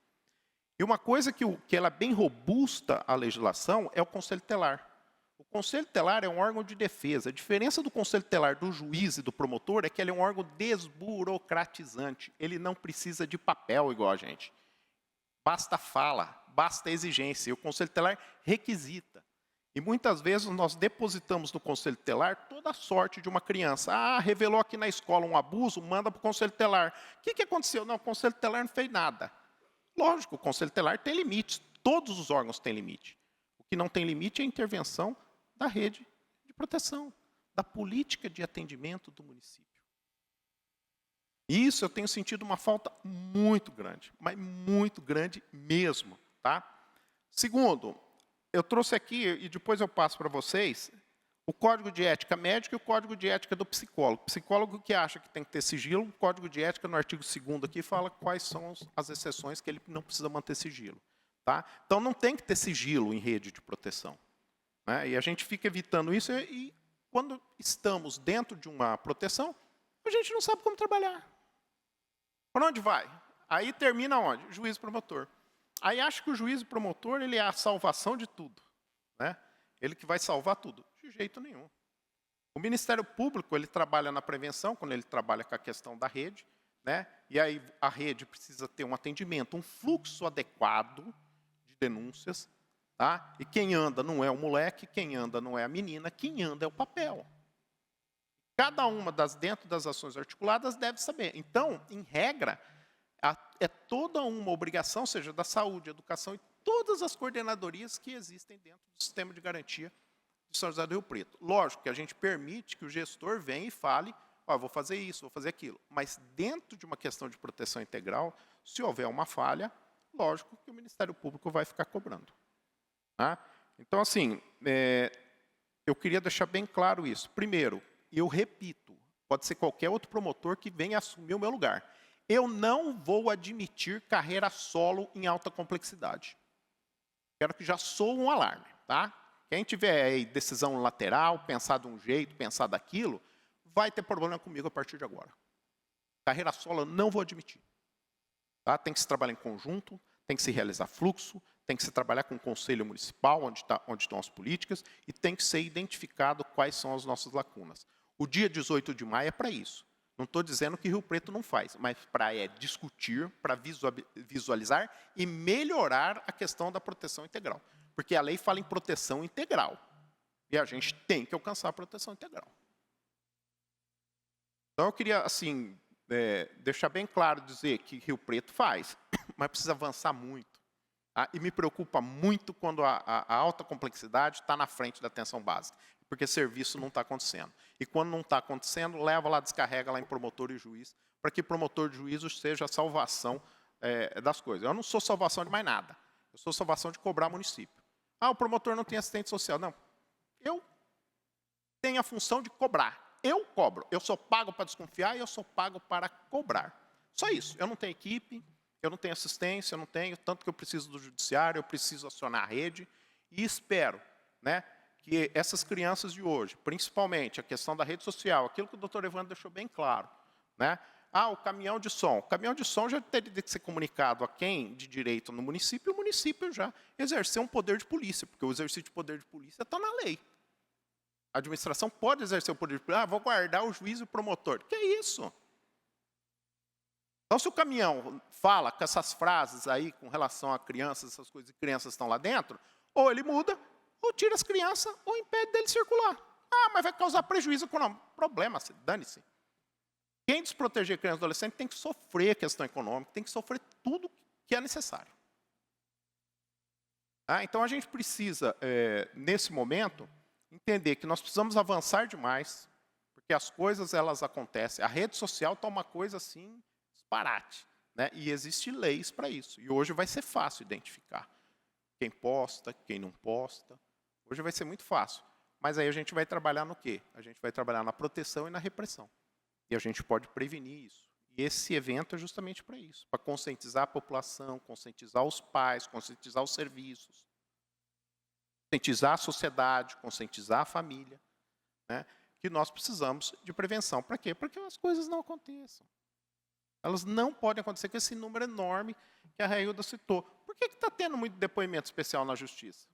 E uma coisa que ela é bem robusta, a legislação, é o Conselho Tutelar. O Conselho Tutelar é um órgão de defesa. A diferença do Conselho Tutelar do juiz e do promotor é que ele é um órgão desburocratizante. Ele não precisa de papel igual a gente. Basta fala, basta exigência. E o Conselho Tutelar requisita. E muitas vezes nós depositamos no Conselho Tutelar toda a sorte de uma criança. Ah, revelou aqui na escola um abuso, manda para o Conselho Tutelar. O que aconteceu? Não, o Conselho Tutelar não fez nada. Lógico, o Conselho Tutelar tem limites. Todos os órgãos têm limite. O que não tem limite é a intervenção da rede de proteção, da política de atendimento do município. Isso eu tenho sentido uma falta muito grande, mas muito grande mesmo. Tá? Segundo, eu trouxe aqui, e depois eu passo para vocês, o Código de Ética Médica e o Código de Ética do Psicólogo. O psicólogo que acha que tem que ter sigilo, o Código de Ética, no artigo 2º aqui, fala quais são as exceções que ele não precisa manter sigilo. Tá? Então, não tem que ter sigilo em rede de proteção. Né? E a gente fica evitando isso, e quando estamos dentro de uma proteção, a gente não sabe como trabalhar. Para onde vai? Aí termina onde? Juiz e promotor. Aí acha que o juiz e promotor ele é a salvação de tudo. Né? Ele que vai salvar tudo. De jeito nenhum. O Ministério Público ele trabalha na prevenção, quando ele trabalha com a questão da rede. Né? E aí a rede precisa ter um atendimento, um fluxo adequado de denúncias. Tá? E quem anda não é o moleque, quem anda não é a menina, quem anda é o papel. Cada uma dentro das ações articuladas deve saber. Então, em regra, é toda uma obrigação, seja da saúde, educação e todas as coordenadorias que existem dentro do sistema de garantia de São José do Rio Preto. Lógico que a gente permite que o gestor venha e fale, ó, vou fazer isso, vou fazer aquilo. Mas dentro de uma questão de proteção integral, se houver uma falha, lógico que o Ministério Público vai ficar cobrando. Tá? Então, assim, eu queria deixar bem claro isso. Primeiro, eu repito, pode ser qualquer outro promotor que venha assumir o meu lugar. Eu não vou admitir carreira solo em alta complexidade. Quero que já soe um alarme. Tá? Quem tiver aí decisão lateral, pensar de um jeito, pensar daquilo, vai ter problema comigo a partir de agora. Carreira solo eu não vou admitir. Tá? Tem que se trabalhar em conjunto, tem que se realizar fluxo, tem que se trabalhar com o Conselho Municipal, onde estão as políticas, e tem que ser identificado quais são as nossas lacunas. O dia 18 de maio é para isso. Não estou dizendo que Rio Preto não faz, mas para discutir, para visualizar e melhorar a questão da proteção integral. Porque a lei fala em proteção integral. E a gente tem que alcançar a proteção integral. Então, eu queria, assim, deixar bem claro, dizer que Rio Preto faz, mas precisa avançar muito. Tá? E me preocupa muito quando a alta complexidade está na frente da atenção básica, porque serviço não está acontecendo. E quando não está acontecendo, leva lá, descarrega lá em promotor e juiz, para que promotor e juízo seja a salvação das coisas. Eu não sou salvação de mais nada. Eu sou salvação de cobrar município. Ah, o promotor não tem assistente social. Não. Eu tenho a função de cobrar. Eu cobro. Eu sou pago para desconfiar e eu sou pago para cobrar. Só isso. Eu não tenho equipe, eu não tenho assistência, eu não tenho, tanto que eu preciso do judiciário, eu preciso acionar a rede. E espero, né, que essas crianças de hoje, principalmente a questão da rede social, aquilo que o doutor Evandro deixou bem claro, né? Ah, o caminhão de som. O caminhão de som já teria que ser comunicado a quem de direito no município, e o município já exercer um poder de polícia, porque o exercício de poder de polícia está na lei. A administração pode exercer o poder de polícia. Ah, vou guardar o juiz e o promotor. Que é isso? Então, se o caminhão fala com essas frases aí com relação a crianças, essas coisas, e crianças estão lá dentro, ou ele muda, ou tira as crianças, ou impede dele circular. Ah, mas vai causar prejuízo econômico. Problema, dane-se. Quem desproteger criança e adolescente tem que sofrer a questão econômica, tem que sofrer tudo que é necessário. Então, a gente precisa, nesse momento, entender que nós precisamos avançar demais, porque as coisas elas acontecem. A rede social está uma coisa assim, disparate. Né? E existem leis para isso. E hoje vai ser fácil identificar quem posta, quem não posta. Hoje vai ser muito fácil. Mas aí a gente vai trabalhar no quê? A gente vai trabalhar na proteção e na repressão. E a gente pode prevenir isso. E esse evento é justamente para isso, para conscientizar a população, conscientizar os pais, conscientizar os serviços. conscientizar a sociedade, conscientizar a família, né, que nós precisamos de prevenção. Para quê? Para que as coisas não aconteçam. Elas não podem acontecer com esse número enorme que a Railda citou. Por que está tendo muito depoimento especial na justiça?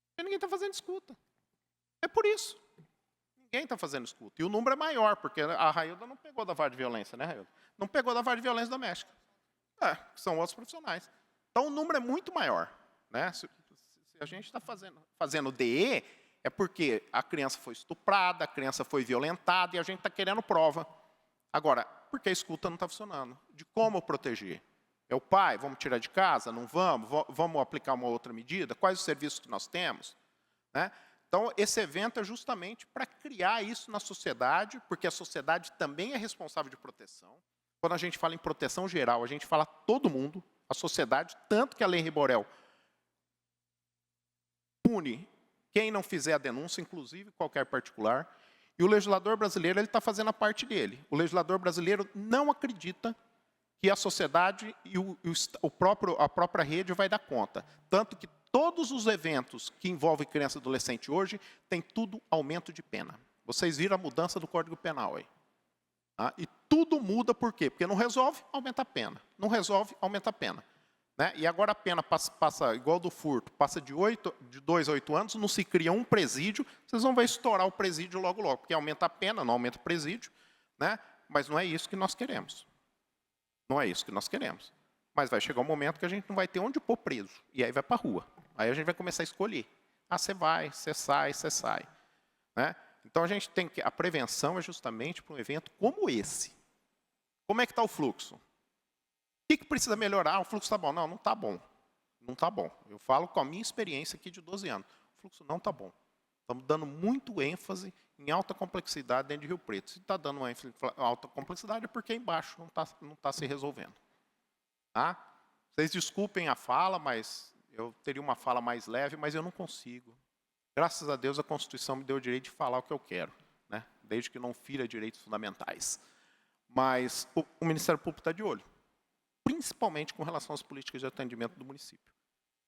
Porque ninguém está fazendo escuta. É por isso. Ninguém está fazendo escuta. E o número é maior, porque a Railda não pegou da vara de violência, né, Railda? Não pegou da vara de violência doméstica. Que são outros profissionais. Então, o número é muito maior. Né? Se a gente está fazendo DE, é porque a criança foi estuprada, a criança foi violentada e a gente está querendo prova. Agora, por que a escuta não está funcionando? De como proteger? É o pai? Vamos tirar de casa? Não vamos? Vamos aplicar uma outra medida? Quais os serviços que nós temos? Né? Então, esse evento é justamente para criar isso na sociedade, porque a sociedade também é responsável de proteção. Quando a gente fala em proteção geral, a gente fala todo mundo, a sociedade, tanto que a Lei Riborel pune quem não fizer a denúncia, inclusive qualquer particular, e o legislador brasileiro está fazendo a parte dele. O legislador brasileiro não acredita que a sociedade e a própria rede vai dar conta. Tanto que todos os eventos que envolvem criança e adolescente hoje tem tudo aumento de pena. Vocês viram a mudança do Código Penal aí. E tudo muda por quê? Porque não resolve, aumenta a pena. Não resolve, aumenta a pena. Né? E agora a pena passa igual do furto, passa de 2 a 8 anos, não se cria um presídio, vocês vão ver estourar o presídio logo, porque aumenta a pena, não aumenta o presídio, né? Mas não é isso que nós queremos. Não é isso que nós queremos. Mas vai chegar um momento que a gente não vai ter onde pôr preso, e aí vai para a rua. Aí a gente vai começar a escolher. Você vai, você sai. Né? Então a gente tem que... A prevenção é justamente para um evento como esse. Como é que está o fluxo? O que precisa melhorar? O fluxo está bom. Não está bom. Não está bom. Eu falo com a minha experiência aqui de 12 anos. O fluxo não está bom. Estamos dando muito ênfase em alta complexidade dentro de Rio Preto. Se está dando ênfase em alta complexidade é porque embaixo não está se resolvendo. Tá? Vocês desculpem a fala, mas eu teria uma fala mais leve, mas eu não consigo. Graças a Deus a Constituição me deu o direito de falar o que eu quero, né? Desde que não fira direitos fundamentais. Mas o Ministério Público está de olho. Principalmente com relação às políticas de atendimento do município.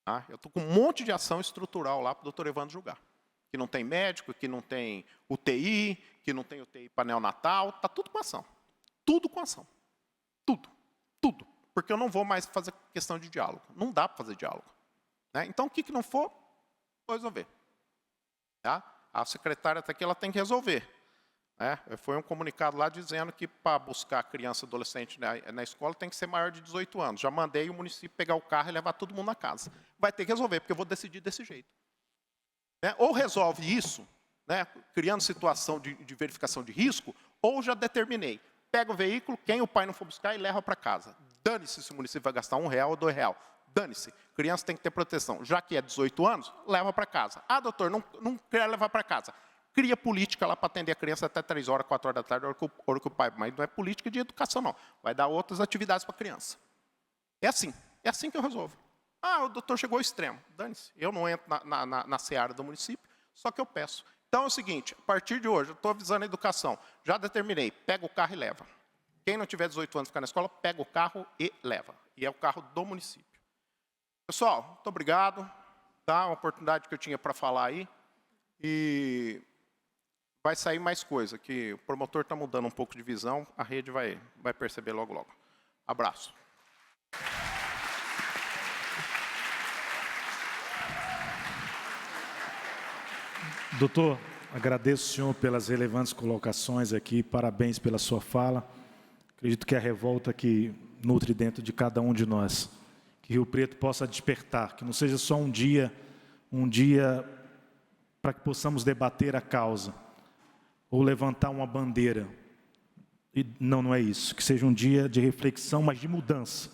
Tá? Eu estou com um monte de ação estrutural lá para o doutor Evandro julgar. Que não tem médico, que não tem UTI, que não tem UTI para neonatal, está tudo com ação. Tudo com ação. Tudo. Porque eu não vou mais fazer questão de diálogo. Não dá para fazer diálogo. Né? Então, o que não for, vou resolver. Tá? A secretária está aqui, ela tem que resolver. Foi um comunicado lá dizendo que para buscar criança e adolescente na escola tem que ser maior de 18 anos. Já mandei o município pegar o carro e levar todo mundo na casa. Vai ter que resolver, porque eu vou decidir desse jeito. Ou resolve isso, né, criando situação de verificação de risco, ou já determinei. Pega o veículo, quem o pai não for buscar e leva para casa. Dane-se se o município vai gastar R$1 ou R$2. Dane-se. Criança tem que ter proteção. Já que é 18 anos, leva para casa. Doutor, não quer levar para casa. Cria política lá para atender a criança até 3 horas, 4 horas da tarde, hora que o pai... Mas não é política de educação, não. Vai dar outras atividades para a criança. É assim que eu resolvo. O doutor chegou ao extremo. Dane-se. Eu não entro na seara do município, só que eu peço. Então é o seguinte, a partir de hoje, eu estou avisando a educação. Já determinei, pega o carro e leva. Quem não tiver 18 anos e ficar na escola, pega o carro e leva. E é o carro do município. Pessoal, muito obrigado. Tá? Uma oportunidade que eu tinha para falar aí. E... vai sair mais coisa, que o promotor está mudando um pouco de visão, a rede vai perceber logo, logo. Abraço. Doutor, agradeço o senhor pelas relevantes colocações aqui, parabéns pela sua fala. Acredito que a revolta que nutre dentro de cada um de nós, que Rio Preto possa despertar, que não seja só um dia para que possamos debater a causa, ou levantar uma bandeira. E não é isso. Que seja um dia de reflexão, mas de mudança.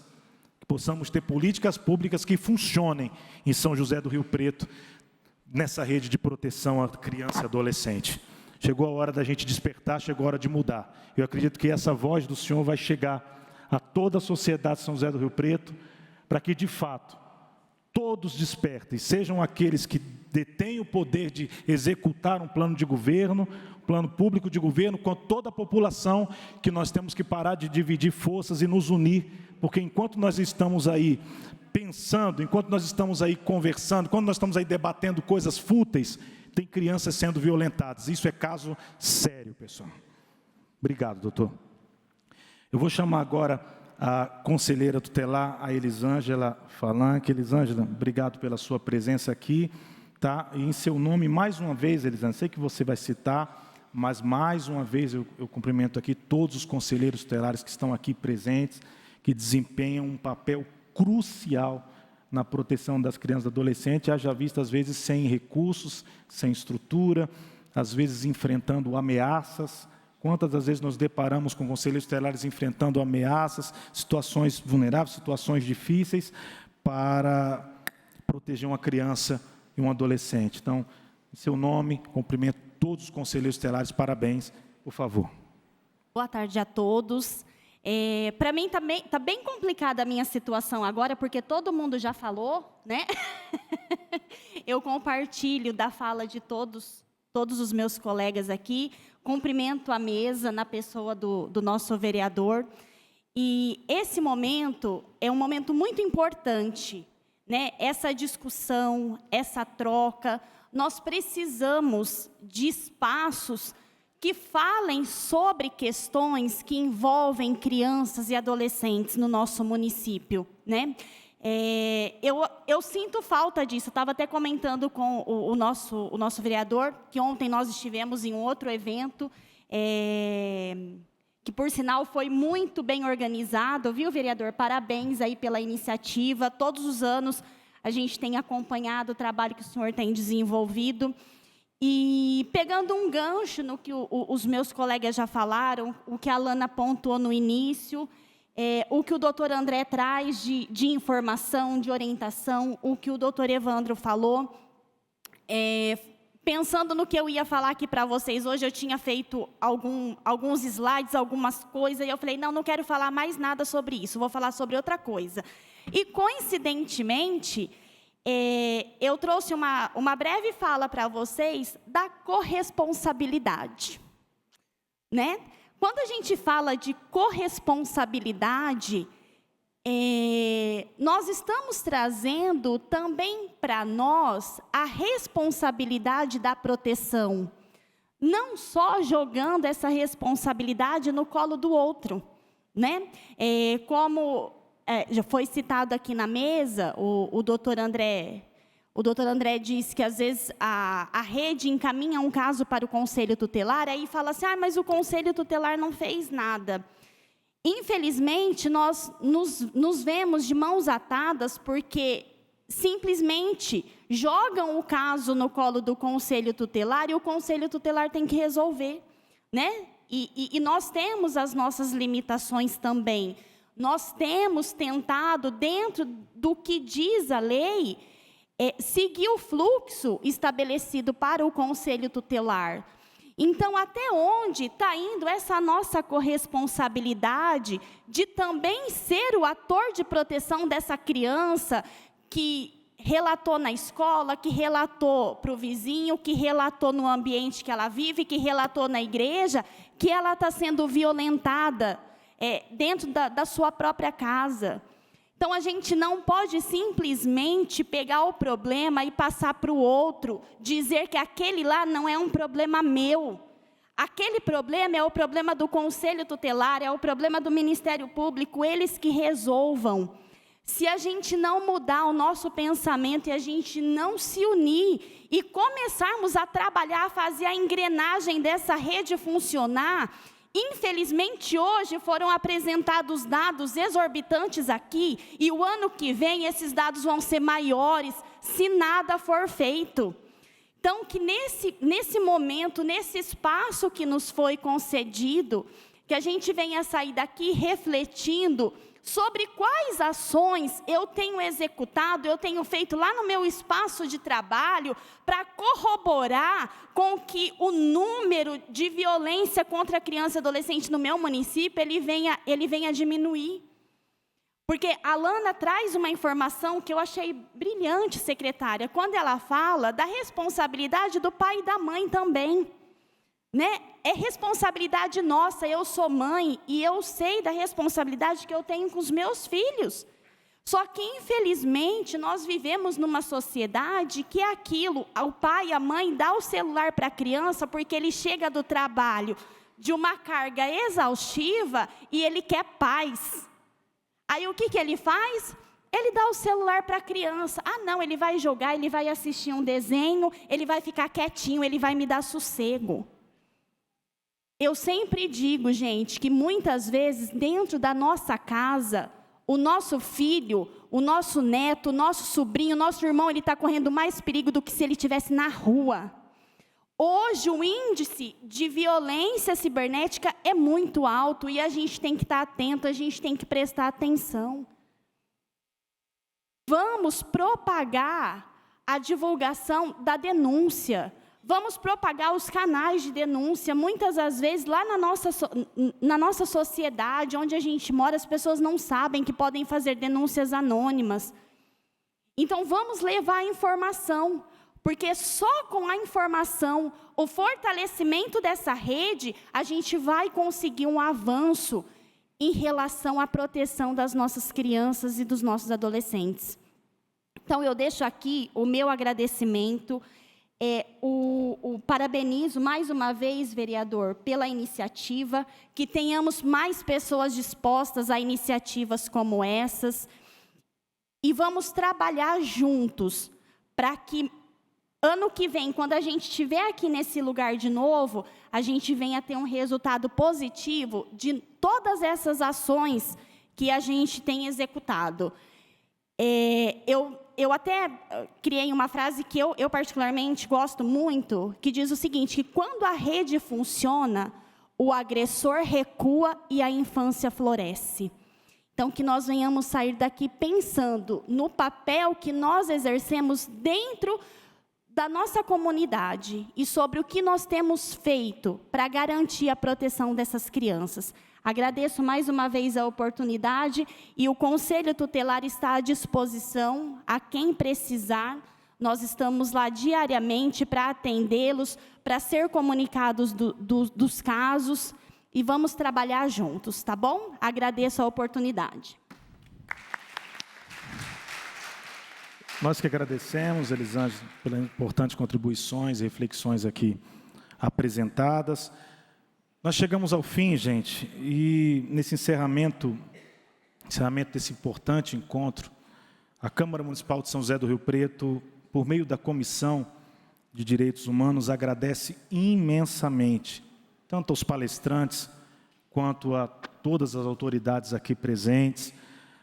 Que possamos ter políticas públicas que funcionem em São José do Rio Preto, nessa rede de proteção à criança e adolescente. Chegou a hora da gente despertar, chegou a hora de mudar. Eu acredito que essa voz do senhor vai chegar a toda a sociedade de São José do Rio Preto, para que, de fato, todos despertem, sejam aqueles que detém o poder de executar um plano de governo, um plano público de governo, com toda a população, que nós temos que parar de dividir forças e nos unir, porque enquanto nós estamos aí pensando, enquanto nós estamos aí conversando, enquanto nós estamos aí debatendo coisas fúteis, tem crianças sendo violentadas. Isso é caso sério, pessoal. Obrigado, doutor. Eu vou chamar agora a conselheira tutelar, a Elisângela Falanque. Elisângela, obrigado pela sua presença aqui. Tá? E em seu nome, mais uma vez, Elisângela, sei que você vai citar, mas mais uma vez eu cumprimento aqui todos os conselheiros tutelares que estão aqui presentes, que desempenham um papel crucial na proteção das crianças e adolescentes, haja vista, às vezes, sem recursos, sem estrutura, às vezes enfrentando ameaças. Quantas das vezes nos deparamos com conselheiros tutelares enfrentando ameaças, situações vulneráveis, situações difíceis, para proteger uma criança e um adolescente. Então, em seu nome, cumprimento todos os conselheiros tutelares, parabéns, por favor. Boa tarde a todos. Para mim tá bem complicada a minha situação agora, porque todo mundo já falou, né? Eu compartilho da fala de todos os meus colegas aqui, cumprimento a mesa na pessoa do nosso vereador. E esse momento é um momento muito importante, né? Essa discussão, essa troca, nós precisamos de espaços que falem sobre questões que envolvem crianças e adolescentes no nosso município, né? Eu sinto falta disso. Eu estava até comentando com o nosso vereador, que ontem nós estivemos em um outro evento, que, por sinal, foi muito bem organizado, viu, vereador? Parabéns aí pela iniciativa. Todos os anos a gente tem acompanhado o trabalho que o senhor tem desenvolvido. E pegando um gancho no que os meus colegas já falaram, o que a Alana pontuou no início, o que o doutor André traz de informação, de orientação, o que o doutor Evandro falou, pensando no que eu ia falar aqui para vocês, hoje eu tinha feito alguns slides, algumas coisas, e eu falei, não quero falar mais nada sobre isso, vou falar sobre outra coisa. E, coincidentemente, eu trouxe uma breve fala para vocês da corresponsabilidade, né? Quando a gente fala de corresponsabilidade, nós estamos trazendo também para nós a responsabilidade da proteção, não só jogando essa responsabilidade no colo do outro, né? Como já foi citado aqui na mesa, o doutor André disse que, às vezes, a rede encaminha um caso para o Conselho Tutelar, aí fala assim, mas o Conselho Tutelar não fez nada. Infelizmente, nós nos vemos de mãos atadas, porque simplesmente jogam o caso no colo do Conselho Tutelar, e o Conselho Tutelar tem que resolver, né? E nós temos as nossas limitações também. Nós temos tentado, dentro do que diz a lei, seguir o fluxo estabelecido para o Conselho Tutelar. Então, até onde está indo essa nossa corresponsabilidade de também ser o ator de proteção dessa criança que relatou na escola, que relatou para o vizinho, que relatou no ambiente que ela vive, que relatou na igreja, que ela está sendo violentada dentro da sua própria casa. Então, a gente não pode simplesmente pegar o problema e passar para o outro, dizer que aquele lá não é um problema meu. Aquele problema é o problema do Conselho Tutelar, é o problema do Ministério Público, eles que resolvam. Se a gente não mudar o nosso pensamento e a gente não se unir e começarmos a trabalhar, a fazer a engrenagem dessa rede funcionar, infelizmente, hoje foram apresentados dados exorbitantes aqui, e o ano que vem esses dados vão ser maiores, se nada for feito. Então, que nesse momento, nesse espaço que nos foi concedido, que a gente venha sair daqui refletindo sobre quais ações eu tenho executado, eu tenho feito lá no meu espaço de trabalho para corroborar com que o número de violência contra a criança e adolescente no meu município ele venha diminuir. Porque a Lana traz uma informação que eu achei brilhante, secretária, quando ela fala da responsabilidade do pai e da mãe também. Né? É responsabilidade nossa, eu sou mãe e eu sei da responsabilidade que eu tenho com os meus filhos. Só que, infelizmente, nós vivemos numa sociedade que é aquilo, o pai e a mãe dão o celular para a criança porque ele chega do trabalho de uma carga exaustiva e ele quer paz. Aí o que ele faz? Ele dá o celular para a criança. Ah, não, ele vai jogar, ele vai assistir um desenho, ele vai ficar quietinho, ele vai me dar sossego. Eu sempre digo, gente, que muitas vezes dentro da nossa casa, o nosso filho, o nosso neto, o nosso sobrinho, o nosso irmão, ele está correndo mais perigo do que se ele estivesse na rua. Hoje o índice de violência cibernética é muito alto e a gente tem que estar atento, a gente tem que prestar atenção. Vamos propagar a divulgação da denúncia. Vamos propagar os canais de denúncia. Muitas das vezes, lá na nossa sociedade, onde a gente mora, as pessoas não sabem que podem fazer denúncias anônimas. Então, vamos levar a informação, porque só com a informação, o fortalecimento dessa rede, a gente vai conseguir um avanço em relação à proteção das nossas crianças e dos nossos adolescentes. Então, eu deixo aqui o meu agradecimento. Parabenizo mais uma vez, vereador, pela iniciativa, que tenhamos mais pessoas dispostas a iniciativas como essas, e vamos trabalhar juntos para que ano que vem, quando a gente estiver aqui nesse lugar de novo, a gente venha ter um resultado positivo de todas essas ações que a gente tem executado. Eu até criei uma frase que eu particularmente gosto muito, que diz o seguinte, que quando a rede funciona, o agressor recua e a infância floresce. Então, que nós venhamos sair daqui pensando no papel que nós exercemos dentro da nossa comunidade e sobre o que nós temos feito para garantir a proteção dessas crianças. Agradeço mais uma vez a oportunidade e o Conselho Tutelar está à disposição a quem precisar. Nós estamos lá diariamente para atendê-los, para ser comunicados dos casos e vamos trabalhar juntos, tá bom? Agradeço a oportunidade. Nós que agradecemos, Elisângela, pelas importantes contribuições e reflexões aqui apresentadas. Nós chegamos ao fim, gente, e nesse encerramento desse importante encontro, a Câmara Municipal de São José do Rio Preto, por meio da Comissão de Direitos Humanos, agradece imensamente, tanto aos palestrantes, quanto a todas as autoridades aqui presentes,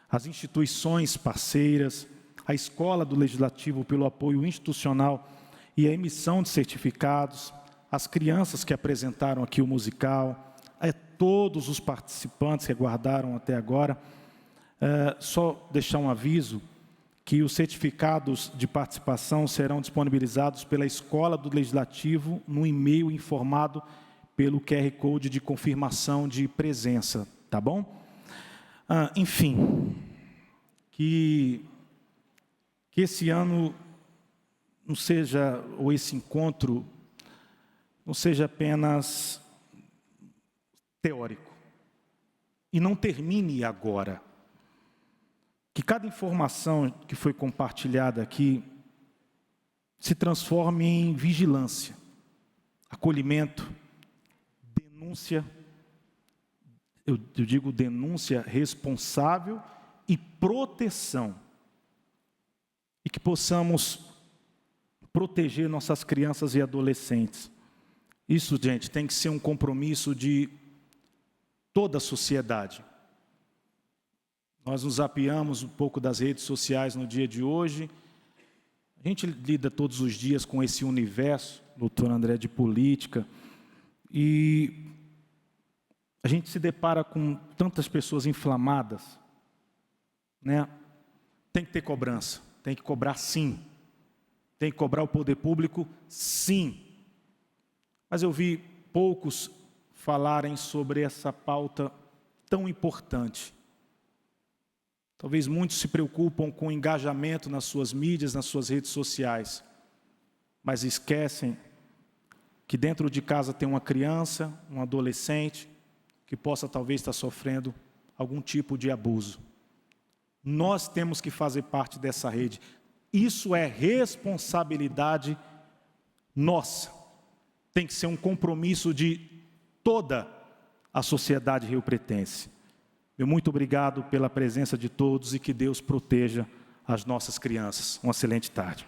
as instituições parceiras, a Escola do Legislativo pelo apoio institucional e a emissão de certificados, as crianças que apresentaram aqui o musical, a todos os participantes que aguardaram até agora. Só deixar um aviso que os certificados de participação serão disponibilizados pela Escola do Legislativo no e-mail informado pelo QR Code de confirmação de presença, tá bom? Enfim, que esse ano não seja, ou esse encontro, não seja apenas teórico e não termine agora. Que cada informação que foi compartilhada aqui se transforme em vigilância, acolhimento, denúncia, eu digo denúncia responsável e proteção. E que possamos proteger nossas crianças e adolescentes. Isso, gente, tem que ser um compromisso de toda a sociedade. Nós nos apiamos um pouco das redes sociais no dia de hoje. A gente lida todos os dias com esse universo, doutor André, de política, e a gente se depara com tantas pessoas inflamadas, né? Tem que ter cobrança, tem que cobrar sim, tem que cobrar o poder público sim. Mas eu vi poucos falarem sobre essa pauta tão importante. Talvez muitos se preocupam com o engajamento nas suas mídias, nas suas redes sociais, mas esquecem que dentro de casa tem uma criança, um adolescente, que possa talvez estar sofrendo algum tipo de abuso. Nós temos que fazer parte dessa rede. Isso é responsabilidade nossa. Tem que ser um compromisso de toda a sociedade riopretense. Meu muito obrigado pela presença de todos e que Deus proteja as nossas crianças. Uma excelente tarde.